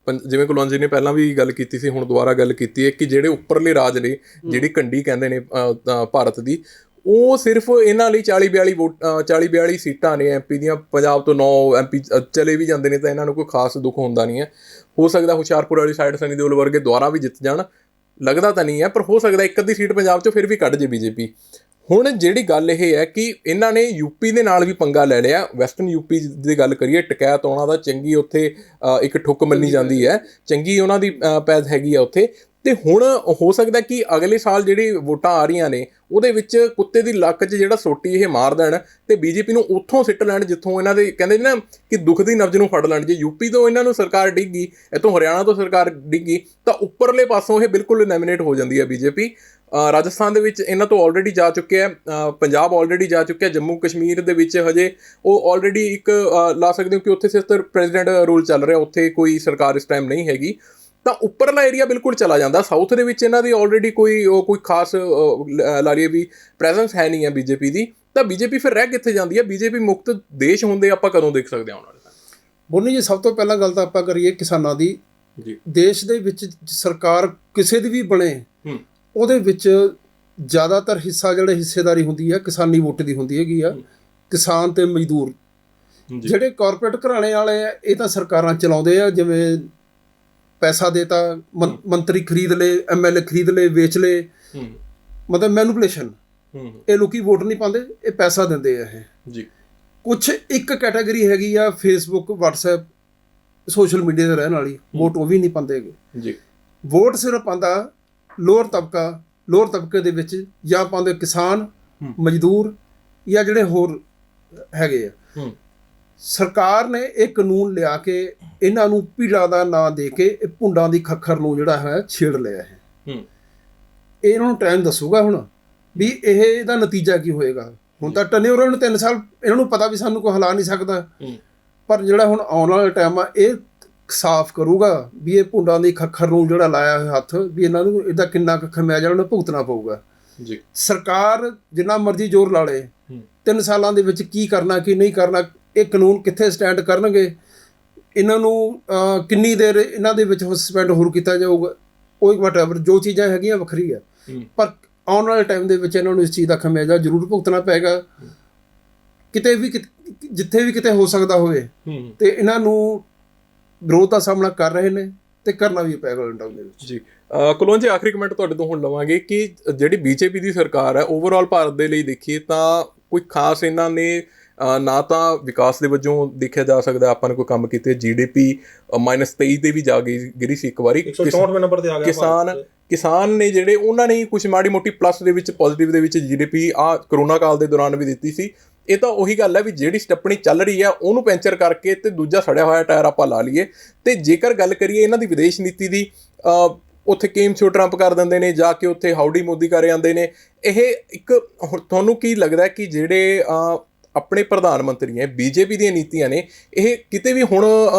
[SPEAKER 1] ਜਿਵੇਂ ਕੁਲਵੰਤ ਜੀ ਨੇ ਪਹਿਲਾਂ ਵੀ ਗੱਲ ਕੀਤੀ ਸੀ, ਹੁਣ ਦੁਬਾਰਾ ਗੱਲ ਕੀਤੀ ਹੈ ਕਿ ਜਿਹੜੇ ਉੱਪਰਲੇ ਰਾਜ ਨੇ, ਜਿਹੜੀ ਕੰਢੀ ਕਹਿੰਦੇ ਨੇ ਭਾਰਤ ਦੀ, ਉਹ ਸਿਰਫ ਇਹਨਾਂ ਲਈ 40-42 ਸੀਟਾਂ ਨੇ ਐਮਪੀ ਦੀਆਂ। ਪੰਜਾਬ ਤੋਂ 9 ਐਮਪੀ ਚਲੇ ਵੀ ਜਾਂਦੇ ਨੇ ਤਾਂ ਇਹਨਾਂ ਨੂੰ ਕੋਈ ਖਾਸ ਦੁੱਖ ਹੁੰਦਾ ਨਹੀਂ ਹੈ। ਹੋ ਸਕਦਾ ਹੁਸ਼ਿਆਰਪੁਰ ਵਾਲੀ ਸਾਈਡ ਸਨੀ ਦਿਓਲ ਵਰਗੇ ਦੁਆਰਾ ਵੀ ਜਿੱਤ ਜਾਣ, ਲੱਗਦਾ ਤਾਂ ਨਹੀਂ ਹੈ, ਪਰ ਹੋ ਸਕਦਾ ਇੱਕ ਅੱਧੀ ਸੀਟ ਪੰਜਾਬ 'ਚੋਂ ਫਿਰ ਵੀ ਕੱਢ ਜੇ ਬੀਜੇਪੀ। ਹੁਣ ਜਿਹੜੀ ਗੱਲ ਇਹ ਹੈ ਕਿ ਇਹਨਾਂ ਨੇ ਯੂਪੀ ਦੇ ਨਾਲ ਵੀ ਪੰਗਾ ਲੈ ਲਿਆ। ਵੈਸਟਰਨ ਯੂਪੀ ਦੀ ਗੱਲ ਕਰੀਏ, ਟਕੈਤ ਉਹਨਾਂ ਦਾ ਚੰਗੀ ਉੱਥੇ ਇੱਕ ਠੁੱਕ ਮੰਨੀ ਜਾਂਦੀ ਹੈ, ਚੰਗੀ ਉਹਨਾਂ ਦੀ ਪੈਦ ਹੈਗੀ ਆ ਉੱਥੇ। ਤੇ ਹੁਣ ਹੋ ਸਕਦਾ ਕਿ ਅਗਲੇ ਸਾਲ ਜਿਹੜੀ ਵੋਟਾਂ ਆ ਰਹੀਆਂ ਨੇ ਉਹਦੇ ਵਿੱਚ ਕੁੱਤੇ ਦੀ ਲੱਕ 'ਚ ਜਿਹੜਾ ਸੋਟੀ ਇਹ ਮਾਰ ਦੇਣ ਤੇ ਬੀਜੇਪੀ ਨੂੰ ਉੱਥੋਂ ਸਿੱਟ ਲੈਣ ਜਿੱਥੋਂ ਇਹਨਾਂ ਦੇ ਕਹਿੰਦੇ ਨਾ ਕਿ ਦੁੱਖ ਦੀ ਨਬਜ਼ ਨੂੰ ਫੜ ਲੈਣ। ਜੇ ਯੂਪੀ ਤੋਂ ਇਹਨਾਂ ਨੂੰ ਸਰਕਾਰ ਡਿੱਗੀ, ਇੱਥੋਂ ਹਰਿਆਣਾ ਤੋਂ ਸਰਕਾਰ ਡਿੱਗੀ, ਤਾਂ ਉੱਪਰਲੇ ਪਾਸੋਂ ਇਹ ਬਿਲਕੁਲ ਨੋਮੀਨੇਟ ਹੋ ਜਾਂਦੀ ਹੈ ਬੀਜੇਪੀ। ਰਾਜਸਥਾਨ ਦੇ ਵਿੱਚ ਇਹਨਾਂ ਤੋਂ ਆਲਰੇਡੀ ਜਾ ਚੁੱਕਿਆ, ਪੰਜਾਬ ਆਲਰੇਡੀ ਜਾ ਚੁੱਕਿਆ, ਜੰਮੂ ਕਸ਼ਮੀਰ ਦੇ ਵਿੱਚ ਹਜੇ ਉਹ ਆਲਰੇਡੀ ਇੱਕ ਲਾ ਸਕਦੇ ਹੋ ਕਿ ਉੱਥੇ ਸਿਰਫ ਪ੍ਰੈਜ਼ੀਡੈਂਟ ਰੂਲ ਚੱਲ ਰਿਹਾ, ਉੱਥੇ ਕੋਈ ਸਰਕਾਰ ਇਸ ਟਾਈਮ ਨਹੀਂ ਹੈਗੀ। ਤਾਂ ਉੱਪਰਲਾ ਏਰੀਆ ਬਿਲਕੁਲ ਚਲਾ ਜਾਂਦਾ। ਸਾਊਥ ਦੇ ਵਿੱਚ ਇਹਨਾਂ ਦੀ ਆਲਰੇਡੀ ਕੋਈ ਖਾਸ ਲਾ ਲਈਏ ਵੀ ਪ੍ਰੈਜ਼ੈਂਸ ਹੈ ਨਹੀਂ ਹੈ ਬੀਜੇਪੀ ਦੀ। ਤਾਂ ਬੀਜੇਪੀ ਫਿਰ ਰਹਿ ਕਿੱਥੇ ਜਾਂਦੀ ਹੈ? ਬੀਜੇਪੀ ਮੁਕਤ ਦੇਸ਼ ਹੁੰਦੇ ਆਪਾਂ ਕਦੋਂ ਦੇਖ ਸਕਦੇ ਹਾਂ ਆਉਣ ਵਾਲੇ ਟਾਈਮ?
[SPEAKER 3] ਬੋਨੀ ਜੀ, ਸਭ ਤੋਂ ਪਹਿਲਾਂ ਗੱਲ ਤਾਂ ਆਪਾਂ ਕਰੀਏ ਕਿਸਾਨਾਂ ਦੀ ਜੀ। ਦੇਸ਼ ਦੇ ਵਿੱਚ ਸਰਕਾਰ ਕਿਸੇ ਦੀ ਵੀ ਬਣੇ, ਉਹਦੇ ਵਿੱਚ ਜ਼ਿਆਦਾਤਰ ਹਿੱਸਾ ਜਿਹੜਾ ਹਿੱਸੇਦਾਰੀ ਹੁੰਦੀ ਹੈ ਕਿਸਾਨੀ ਵੋਟ ਦੀ ਹੁੰਦੀ ਹੈਗੀ ਆ। ਕਿਸਾਨ ਤੇ ਮਜ਼ਦੂਰ ਜਿਹੜੇ ਕਾਰਪੋਰੇਟ ਘਰਾਣੇ ਵਾਲੇ ਆ, ਇਹ ਤਾਂ ਸਰਕਾਰਾਂ ਚਲਾਉਂਦੇ ਆ। ਜਿਵੇਂ ਪੈਸਾ ਦੇਤਾ, ਮੰਤਰੀ ਖਰੀਦ ਲਏ, MLA ਖਰੀਦ ਲਏ, ਵੇਚ ਲਏ, ਮਤਲਬ ਮੈਨੂਪੂਲੇਸ਼ਨ। ਇਹ ਲੋਕੀ ਵੋਟ ਨਹੀਂ ਪਾਉਂਦੇ, ਇਹ ਪੈਸਾ ਦਿੰਦੇ ਆ ਇਹ ਜੀ। ਕੁਛ ਇੱਕ ਕੈਟਾਗਰੀ ਹੈਗੀ ਆ ਫੇਸਬੁੱਕ, WhatsApp, ਸੋਸ਼ਲ ਮੀਡੀਆ ਦੇ ਰਹਿਣ ਵਾਲੀ, ਵੋਟ ਉਹ ਵੀ ਨਹੀਂ ਪਾਉਂਦੇ ਜੀ। ਵੋਟ ਸਿਰਫ ਪਾਉਂਦਾ ਲੋਅਰ ਤਬਕੇ ਦੇ ਵਿੱਚ, ਜਾਂ ਪਾਉਂਦੇ ਕਿਸਾਨ, ਮਜ਼ਦੂਰ, ਜਾਂ ਜਿਹੜੇ ਹੋਰ ਹੈਗੇ ਆ। ਸਰਕਾਰ ਨੇ ਇਹ ਕਾਨੂੰਨ ਲਿਆ ਕੇ ਇਹਨਾਂ ਨੂੰ ਭੀੜਾਂ ਦਾ ਨਾਂ ਦੇ ਕੇ ਇਹ ਭੁੰਡਾਂ ਦੀ ਖੱਖਰ ਨੂੰ ਜਿਹੜਾ ਹੈ ਛੇੜ ਲਿਆ ਹੈ। ਇਹ ਇਹਨਾਂ ਨੂੰ ਟਾਈਮ ਦੱਸੂਗਾ ਹੁਣ ਵੀ ਇਹਦਾ ਨਤੀਜਾ ਕੀ ਹੋਏਗਾ। ਹੁਣ ਤਾਂ ਟਨਿਓਰ ਨੂੰ 3 ਸਾਲ ਇਹਨਾਂ ਨੂੰ ਪਤਾ ਵੀ ਸਾਨੂੰ ਕੋਈ ਹਿਲਾ ਨਹੀਂ ਸਕਦਾ, ਪਰ ਜਿਹੜਾ ਹੁਣ ਆਉਣ ਵਾਲਾ ਟਾਈਮ ਆ ਇਹ ਸਾਫ਼ ਕਰੂਗਾ ਵੀ ਇਹ ਭੁੰਡਾਂ ਦੀ ਖੱਖਰ ਨੂੰ ਜਿਹੜਾ ਲਾਇਆ ਹੋਇਆ ਹੱਥ, ਵੀ ਇਹਨਾਂ ਨੂੰ ਇਹਦਾ ਕਿੰਨਾ ਕੁ ਖਮਿਆਜਾ ਉਹਨਾਂ ਨੂੰ ਭੁਗਤਣਾ ਪਊਗਾ।
[SPEAKER 1] ਜੀ
[SPEAKER 3] ਸਰਕਾਰ ਜਿੰਨਾ ਮਰਜ਼ੀ ਜ਼ੋਰ ਲਾ ਲੇ 3 ਸਾਲਾਂ ਦੇ ਵਿੱਚ ਕੀ ਕਰਨਾ ਕੀ ਨਹੀਂ ਕਰਨਾ, ਇਹ ਕਾਨੂੰਨ ਕਿੱਥੇ ਸਟੈਂਡ ਕਰਨਗੇ, ਇਹਨਾਂ ਨੂੰ ਕਿੰਨੀ ਦੇਰ ਇਹਨਾਂ ਦੇ ਵਿੱਚ ਸਸਪੈਂਡ ਹੋਰ ਕੀਤਾ ਜਾਊਗਾ, ਉਹ ਵਟਐਵਰ ਜੋ ਚੀਜ਼ਾਂ ਹੈਗੀਆਂ ਵੱਖਰੀ ਹੈ, ਪਰ ਆਉਣ ਵਾਲੇ ਟਾਈਮ ਦੇ ਵਿੱਚ ਇਹਨਾਂ ਨੂੰ ਇਸ ਚੀਜ਼ ਦਾ ਖਮਿਆਜ਼ਾ ਜ਼ਰੂਰ ਭੁਗਤਣਾ ਪਏਗਾ। ਕਿਤੇ ਵੀ ਜਿੱਥੇ ਵੀ ਕਿਤੇ ਹੋ ਸਕਦਾ ਹੋਵੇ ਤੇ ਇਹਨਾਂ ਨੂੰ ਵਿਰੋਧ ਦਾ ਸਾਹਮਣਾ ਕਰ ਰਹੇ ਨੇ ਤੇ ਕਰਨਾ ਵੀ ਪਏਗਾ ਲੌਕਡਾਊਨ ਦੇ ਵਿੱਚ।
[SPEAKER 1] ਜੀ ਕੁਲਵੰਤ ਜੀ, ਆਖਰੀ ਕਮੈਂਟ ਤੁਹਾਡੇ ਤੋਂ ਹੁਣ ਲਵਾਂਗੇ ਕਿ ਜਿਹੜੀ ਬੀਜੇਪੀ ਦੀ ਸਰਕਾਰ ਹੈ ਓਵਰਆਲ ਭਾਰਤ ਦੇ ਲਈ ਦੇਖੀਏ ਤਾਂ ਕੋਈ ਖਾਸ ਇਹਨਾਂ ਨੇ ਨਾ ਤਾਂ ਵਿਕਾਸ ਦੇ ਵਜੋਂ ਦੇਖਿਆ ਜਾ ਸਕਦਾ ਆਪਾਂ ਨੇ ਕੋਈ ਕੰਮ ਕੀਤੇ, GDP -23 ਤੇ ਵੀ ਜਾ ਗਿਰੀ ਸੀ ਇੱਕ ਵਾਰੀ,
[SPEAKER 2] 164 ਨੰਬਰ ਤੇ ਆ ਗਿਆ।
[SPEAKER 1] ਕਿਸਾਨ ਨੇ ਜਿਹੜੇ ਉਹਨਾਂ ਨੇ ਕੁਛ ਮਾੜੀ ਮੋਟੀ ਪਲੱਸ ਦੇ ਵਿੱਚ ਪੋਜ਼ਿਟਿਵ ਦੇ ਵਿੱਚ GDP ਕਰੋਨਾ ਕਾਲ ਦੇ ਦੌਰਾਨ ਵੀ ਦਿੱਤੀ ਸੀ। ਇਹ ਤਾਂ ਉਹੀ ਗੱਲ ਹੈ ਵੀ ਜਿਹੜੀ ਸਟੱਪਣੀ ਚੱਲ ਰਹੀ ਹੈ ਉਹਨੂੰ ਪੈਂਚਰ ਕਰਕੇ ਤੇ ਦੂਜਾ ਸੜਿਆ ਹੋਇਆ ਟਾਇਰ ਆਪਾਂ ਲਾ ਲਈਏ। ਤੇ ਜੇਕਰ ਗੱਲ ਕਰੀਏ ਇਹਨਾਂ ਦੀ ਵਿਦੇਸ਼ ਨੀਤੀ ਦੀ, ਉੱਥੇ ਕੇਮ ਸ਼ੋ ਟਰੰਪ ਕਰ ਦਿੰਦੇ ਨੇ, ਜਾ ਕੇ ਉੱਥੇ ਹਾਊਡੀ ਮੋਦੀ ਕਰ ਜਾਂਦੇ ਨੇ। ਇਹ ਇੱਕ ਤੁਹਾਨੂੰ ਕੀ ਲੱਗਦਾ ਕਿ ਜਿਹੜੇ ਆਪਣੇ ਪ੍ਰਧਾਨ ਮੰਤਰੀ ਹੈ, ਬੀਜੇਪੀ ਦੀਆਂ ਨੀਤੀਆਂ ਨੇ, ਇਹ ਕਿਤੇ ਵੀ ਹੁਣ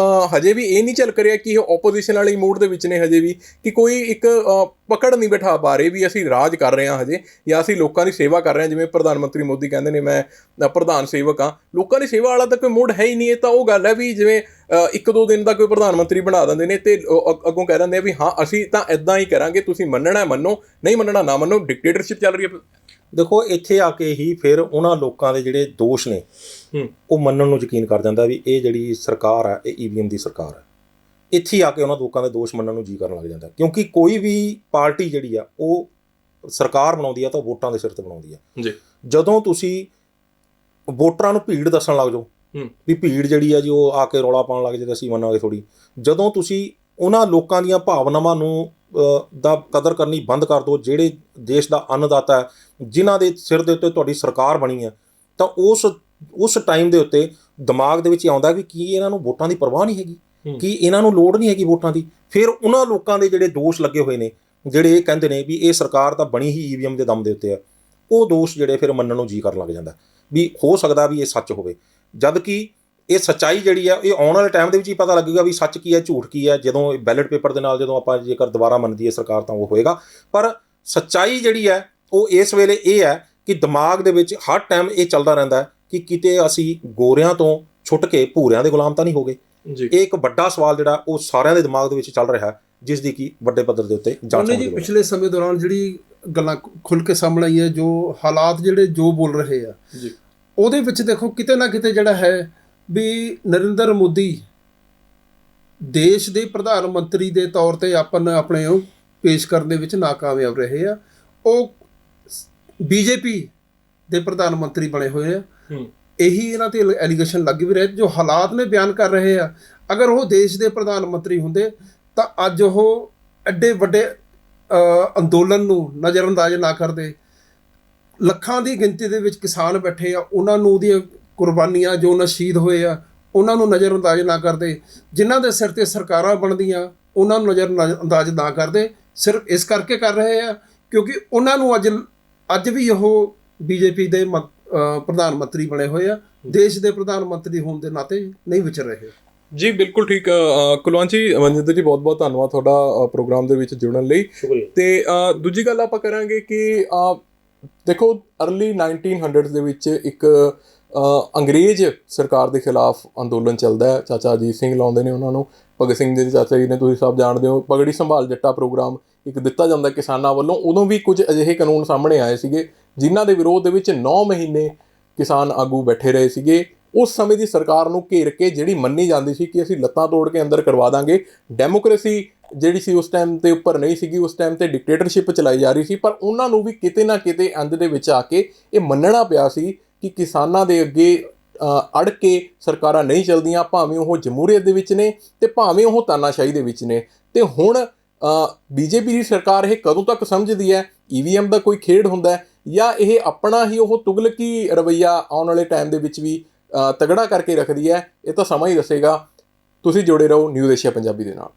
[SPEAKER 1] ਹਜੇ ਵੀ ਇਹ ਨਹੀਂ ਝਲਕ ਰਿਹਾ ਕਿ ਇਹ ਓਪੋਜੀਸ਼ਨ ਵਾਲੀ ਮੂਡ ਦੇ ਵਿੱਚ ਨੇ ਹਜੇ ਵੀ, ਕਿ ਕੋਈ ਇੱਕ ਪਕੜ ਨਹੀਂ ਬਿਠਾ ਪਾ ਰਹੇ ਵੀ ਅਸੀਂ ਰਾਜ ਕਰ ਰਹੇ ਹਾਂ ਹਜੇ, ਜਾਂ ਅਸੀਂ ਲੋਕਾਂ ਦੀ ਸੇਵਾ ਕਰ ਰਹੇ ਹਾਂ। ਜਿਵੇਂ ਪ੍ਰਧਾਨ ਮੰਤਰੀ ਮੋਦੀ ਕਹਿੰਦੇ ਨੇ ਮੈਂ ਪ੍ਰਧਾਨ ਸੇਵਕ ਹਾਂ, ਲੋਕਾਂ ਦੀ ਸੇਵਾ ਵਾਲਾ ਤਾਂ ਕੋਈ ਮੂਡ ਹੈ ਹੀ ਨਹੀਂ। ਇਹ ਤਾਂ ਉਹ ਗੱਲ ਹੈ ਵੀ ਜਿਵੇਂ 1-2 ਦਿਨ ਦਾ ਕੋਈ ਪ੍ਰਧਾਨ ਮੰਤਰੀ ਬਣਾ ਦਿੰਦੇ ਨੇ ਤੇ ਅੱਗੋਂ ਕਹਿ ਦਿੰਦੇ ਆ ਵੀ ਹਾਂ ਅਸੀਂ ਤਾਂ ਇੱਦਾਂ ਹੀ ਕਰਾਂਗੇ, ਤੁਸੀਂ ਮੰਨਣਾ ਮੰਨੋ, ਨਹੀਂ ਮੰਨਣਾ ਨਾ ਮੰਨੋ। ਡਿਕਟੇਟਰਸ਼ਿਪ ਚੱਲ ਰਹੀ ਹੈ।
[SPEAKER 2] ਦੇਖੋ, ਇੱਥੇ ਆ ਕੇ ਹੀ ਫਿਰ ਉਹਨਾਂ ਲੋਕਾਂ ਦੇ ਜਿਹੜੇ ਦੋਸ਼ ਨੇ ਉਹ ਮੰਨਣ ਨੂੰ ਯਕੀਨ ਕਰ ਜਾਂਦਾ ਵੀ ਇਹ ਜਿਹੜੀ ਸਰਕਾਰ ਹੈ ਇਹ EVM ਦੀ ਸਰਕਾਰ ਹੈ। ਇੱਥੇ ਆ ਕੇ ਉਹਨਾਂ ਲੋਕਾਂ ਦੇ ਦੋਸ਼ ਮੰਨਣ ਨੂੰ ਜੀ ਕਰਨ ਲੱਗ ਜਾਂਦਾ, ਕਿਉਂਕਿ ਕੋਈ ਵੀ ਪਾਰਟੀ ਜਿਹੜੀ ਆ ਉਹ ਸਰਕਾਰ ਬਣਾਉਂਦੀ ਆ ਤਾਂ ਵੋਟਾਂ ਦੇ ਸਿਰ ਤੇ ਬਣਾਉਂਦੀ ਆ।
[SPEAKER 1] ਜੀ
[SPEAKER 2] ਜਦੋਂ ਤੁਸੀਂ ਵੋਟਰਾਂ ਨੂੰ ਭੀੜ ਦੱਸਣ ਲੱਗ ਜਾਓ ਵੀ ਭੀੜ ਜਿਹੜੀ ਆ ਜੀ ਉਹ ਆ ਕੇ ਰੌਲਾ ਪਾਉਣ ਲੱਗ ਜਾਂਦੇ ਅਸੀਂ ਮੰਨਾਂਗੇ ਥੋੜ੍ਹੀ, ਜਦੋਂ ਤੁਸੀਂ ਉਹਨਾਂ ਲੋਕਾਂ ਦੀਆਂ ਭਾਵਨਾਵਾਂ ਨੂੰ ਦਾ ਕਦਰ ਕਰਨੀ ਬੰਦ ਕਰ ਦਿਓ ਜਿਹੜੇ ਦੇਸ਼ ਦਾ ਅੰਨਦਾਤਾ ਹੈ, ਜਿਨ੍ਹਾਂ ਦੇ ਸਿਰ ਦੇ ਉੱਤੇ ਤੁਹਾਡੀ ਸਰਕਾਰ ਬਣੀ ਹੈ, ਤਾਂ ਉਸ ਟਾਈਮ ਦੇ ਉੱਤੇ ਦਿਮਾਗ ਦੇ ਵਿੱਚ ਆਉਂਦਾ ਵੀ ਕੀ ਇਹਨਾਂ ਨੂੰ ਵੋਟਾਂ ਦੀ ਪਰਵਾਹ ਨਹੀਂ ਹੈਗੀ, ਕੀ ਇਹਨਾਂ ਨੂੰ ਲੋੜ ਨਹੀਂ ਹੈਗੀ ਵੋਟਾਂ ਦੀ। ਫਿਰ ਉਹਨਾਂ ਲੋਕਾਂ ਦੇ ਜਿਹੜੇ ਦੋਸ਼ ਲੱਗੇ ਹੋਏ ਨੇ, ਜਿਹੜੇ ਇਹ ਕਹਿੰਦੇ ਨੇ ਵੀ ਇਹ ਸਰਕਾਰ ਤਾਂ ਬਣੀ ਹੀ EVM ਦੇ ਦਮ ਦੇ ਉੱਤੇ ਆ, ਉਹ ਦੋਸ਼ ਜਿਹੜੇ ਫਿਰ ਮੰਨਣ ਨੂੰ ਜੀ ਕਰਨ ਲੱਗ ਜਾਂਦਾ ਵੀ ਹੋ ਸਕਦਾ ਵੀ ਇਹ ਸੱਚ ਹੋਵੇ। ਜਦ ਕਿ ਇਹ ਸੱਚਾਈ ਜਿਹੜੀ ਆ ਇਹ ਆਉਣ ਵਾਲੇ ਟਾਈਮ ਦੇ ਵਿੱਚ ਹੀ ਪਤਾ ਲੱਗੇਗਾ ਵੀ ਸੱਚ ਕੀ ਹੈ ਝੂਠ ਕੀ ਹੈ। ਜਦੋਂ ਬੈਲਟ ਪੇਪਰ ਦੇ ਨਾਲ ਜਦੋਂ ਆਪਾਂ ਜੇਕਰ ਦੁਬਾਰਾ ਮੰਨਦੀ ਹੈ ਸਰਕਾਰ ਤਾਂ ਉਹ ਹੋਏਗਾ, ਪਰ ਸੱਚਾਈ ਜਿਹੜੀ ਹੈ ਉਹ ਇਸ ਵੇਲੇ ਇਹ ਹੈ ਕਿ ਦਿਮਾਗ ਦੇ ਵਿੱਚ ਹਰ ਟਾਈਮ ਇਹ ਚੱਲਦਾ ਰਹਿੰਦਾ ਹੈ ਕਿ ਕਿਤੇ ਅਸੀਂ ਗੋਰਿਆਂ ਤੋਂ ਛੁੱਟ ਕੇ ਭੂਰਿਆਂ ਦੇ ਗੁਲਾਮ ਤਾਂ ਨਹੀਂ ਹੋ ਗਏ। ਇਹ ਇੱਕ ਵੱਡਾ ਸਵਾਲ ਜਿਹੜਾ ਉਹ ਸਾਰਿਆਂ ਦੇ ਦਿਮਾਗ ਦੇ ਵਿੱਚ ਚੱਲ ਰਿਹਾ ਹੈ, ਜਿਸ ਦੀ ਕਿ ਵੱਡੇ ਪੱਧਰ ਦੇ ਉੱਤੇ ਜਾਂਚ ਹੋਣੀ ਹੈ।
[SPEAKER 3] ਪਿਛਲੇ ਸਮੇਂ ਦੌਰਾਨ ਜਿਹੜੀ ਗੱਲਾਂ ਖੁੱਲ ਕੇ ਸਾਹਮਣੇ ਆਈ ਹੈ, ਜੋ ਹਾਲਾਤ ਜਿਹੜੇ ਜੋ ਬੋਲ ਰਹੇ ਆ
[SPEAKER 1] ਜੀ,
[SPEAKER 3] ਉਹਦੇ ਵਿੱਚ ਦੇਖੋ ਕਿਤੇ ਨਾ ਕਿਤੇ ਜਿਹੜਾ ਹੈ ਵੀ ਨਰਿੰਦਰ ਮੋਦੀ ਦੇਸ਼ ਦੇ ਪ੍ਰਧਾਨ ਮੰਤਰੀ ਦੇ ਤੌਰ ਤੇ ਆਪਣੇ ਉਹ ਪੇਸ਼ ਕਰਨ ਦੇ ਵਿੱਚ ਨਾਕਾਮਯਾਬ ਰਹੇ ਆ। ਉਹ BJP ਦੇ ਪ੍ਰਧਾਨ ਮੰਤਰੀ ਬਣੇ ਹੋਏ ਆ। ਇਹੀ ਇਹਨਾਂ ਤੇ ਐਲੀਗੇਸ਼ਨ ਲੱਗ ਵੀ ਰਹੇ ਜੋ ਹਾਲਾਤ ਨੇ ਬਿਆਨ ਕਰ ਰਹੇ ਆ। ਅਗਰ ਉਹ ਦੇਸ਼ ਦੇ ਪ੍ਰਧਾਨ ਮੰਤਰੀ ਹੁੰਦੇ ਤਾਂ ਅੱਜ ਉਹ ਐਡੇ ਵੱਡੇ ਅੰਦੋਲਨ ਨੂੰ ਨਜ਼ਰਅੰਦਾਜ਼ ਨਾ ਕਰਦੇ। ਲੱਖਾਂ ਦੀ ਗਿਣਤੀ ਦੇ ਵਿੱਚ ਕਿਸਾਨ ਬੈਠੇ ਆ, ਉਹਨਾਂ ਨੂੰ ਉਹਦੀਆਂ ਕੁਰਬਾਨੀਆਂ ਜੋ ਉਹਨਾਂ ਸ਼ਹੀਦ ਹੋਏ ਆ ਉਹਨਾਂ ਨੂੰ ਨਜ਼ਰਅੰਦਾਜ਼ ਨਾ ਕਰਦੇ। ਜਿਨ੍ਹਾਂ ਦੇ ਸਿਰ ਤੇ ਸਰਕਾਰਾਂ ਬਣਦੀਆਂ ਉਹਨਾਂ ਨੂੰ ਨਜ਼ਰਅੰਦਾਜ਼ ਨਾ ਕਰਦੇ। ਸਿਰਫ ਇਸ ਕਰਕੇ ਕਰ ਰਹੇ ਆ ਕਿਉਂਕਿ ਉਹਨਾਂ ਨੂੰ ਅੱਜ ਵੀ ਉਹ BJP ਦੇ ਪ੍ਰਧਾਨ ਮੰਤਰੀ ਬਣੇ ਹੋਏ ਆ, ਦੇਸ਼ ਦੇ ਪ੍ਰਧਾਨ ਮੰਤਰੀ ਹੋਣ ਦੇ ਨਾਤੇ ਨਹੀਂ ਵਿਚਰ ਰਹੇ।
[SPEAKER 1] ਜੀ ਬਿਲਕੁਲ ਠੀਕ। ਕੁਲਵੰਤ ਜੀ, ਮਨਜਿੰਦਰ ਜੀ, ਬਹੁਤ ਬਹੁਤ ਧੰਨਵਾਦ ਤੁਹਾਡਾ ਪ੍ਰੋਗਰਾਮ ਦੇ ਵਿੱਚ ਜੁੜਨ ਲਈ।
[SPEAKER 2] ਸ਼ੁਕਰੀਆ।
[SPEAKER 1] ਤੇ ਦੂਜੀ ਗੱਲ ਆਪਾਂ ਕਰਾਂਗੇ ਕਿ ਦੇਖੋ ਅਰਲੀ 1900s ਦੇ ਵਿੱਚ ਇੱਕ ਅੰਗਰੇਜ਼ ਸਰਕਾਰ ਦੇ ਖਿਲਾਫ ਅੰਦੋਲਨ ਚੱਲਦਾ ਹੈ। ਚਾਚਾ ਅਜੀਤ ਸਿੰਘ ਲਾਉਂਦੇ ਨੇ ਉਹਨਾਂ ਨੂੰ, ਭਗਤ ਸਿੰਘ ਦੇ ਚਾਚਾ ਜੀ ਨੇ, ਤੁਸੀਂ ਸਭ ਜਾਣਦੇ ਹੋ। ਪਗੜੀ ਸੰਭਾਲ ਜੱਟਾ ਪ੍ਰੋਗਰਾਮ ਇੱਕ ਦਿੱਤਾ ਜਾਂਦਾ ਕਿਸਾਨਾਂ ਵੱਲੋਂ। ਉਦੋਂ ਵੀ ਕੁਝ ਅਜਿਹੇ ਕਾਨੂੰਨ ਸਾਹਮਣੇ ਆਏ ਸੀਗੇ ਜਿਨ੍ਹਾਂ ਦੇ ਵਿਰੋਧ ਦੇ ਵਿੱਚ 9 ਮਹੀਨੇ ਕਿਸਾਨ ਆਗੂ ਬੈਠੇ ਰਹੇ ਸੀਗੇ। ਉਸ ਸਮੇਂ ਦੀ ਸਰਕਾਰ ਨੂੰ ਘੇਰ ਕੇ ਜਿਹੜੀ ਮੰਨੀ ਜਾਂਦੀ ਸੀ ਕਿ ਅਸੀਂ ਲੱਤਾਂ ਤੋੜ ਕੇ ਅੰਦਰ ਕਰਵਾ ਦਾਂਗੇ। ਡੈਮੋਕ੍ਰੇਸੀ ਜਿਹੜੀ ਸੀ ਉਸ ਟਾਈਮ ਤੇ ਉੱਪਰ ਨਹੀਂ ਸੀਗੀ, ਉਸ ਟਾਈਮ ਤੇ ਡਿਕਟੇਟਰਸ਼ਿਪ ਚਲਾਈ ਜਾ ਰਹੀ ਸੀ। ਪਰ ਉਹਨਾਂ ਨੂੰ ਵੀ ਕਿਤੇ ਨਾ ਕਿਤੇ ਅੰਤ ਦੇ ਵਿੱਚ ਆ ਕੇ ਇਹ ਮੰਨਣਾ ਪਿਆ ਸੀ ਕਿ ਕਿਸਾਨਾਂ ਦੇ ਅੱਗੇ ਅੜ ਕੇ ਸਰਕਾਰਾਂ ਨਹੀਂ ਚੱਲਦੀਆਂ, ਭਾਵੇਂ ਉਹ ਜਮਹੂਰੀਅਤ ਦੇ ਵਿੱਚ ਨੇ ਤੇ ਭਾਵੇਂ ਉਹ ਤਾਨਾਸ਼ਾਹੀ ਦੇ ਵਿੱਚ ਨੇ। ਤੇ ਹੁਣ BJP ਦੀ ਸਰਕਾਰ ਇਹ ਕਦੋਂ ਤੱਕ ਸਮਝਦੀ ਹੈ EVM ਦਾ ਕੋਈ ਖੇਡ ਹੁੰਦਾ ਜਾਂ ਇਹ ਆਪਣਾ ਹੀ ਉਹ ਤੁਗਲਕੀ ਰਵੱਈਆ ਆਉਣ ਵਾਲੇ ਟਾਈਮ ਦੇ ਵਿੱਚ ਵੀ ਤਗੜਾ ਕਰਕੇ ਰੱਖਦੀ ਹੈ? ਇਹ ਤਾਂ ਸਮਾਂ ਹੀ ਦੱਸੇਗਾ। ਤੁਸੀਂ ਜੁੜੇ ਰਹੋ ਨਿਊਜ਼ ਏਸ਼ੀਆ ਪੰਜਾਬੀ ਦੇ ਨਾਲ।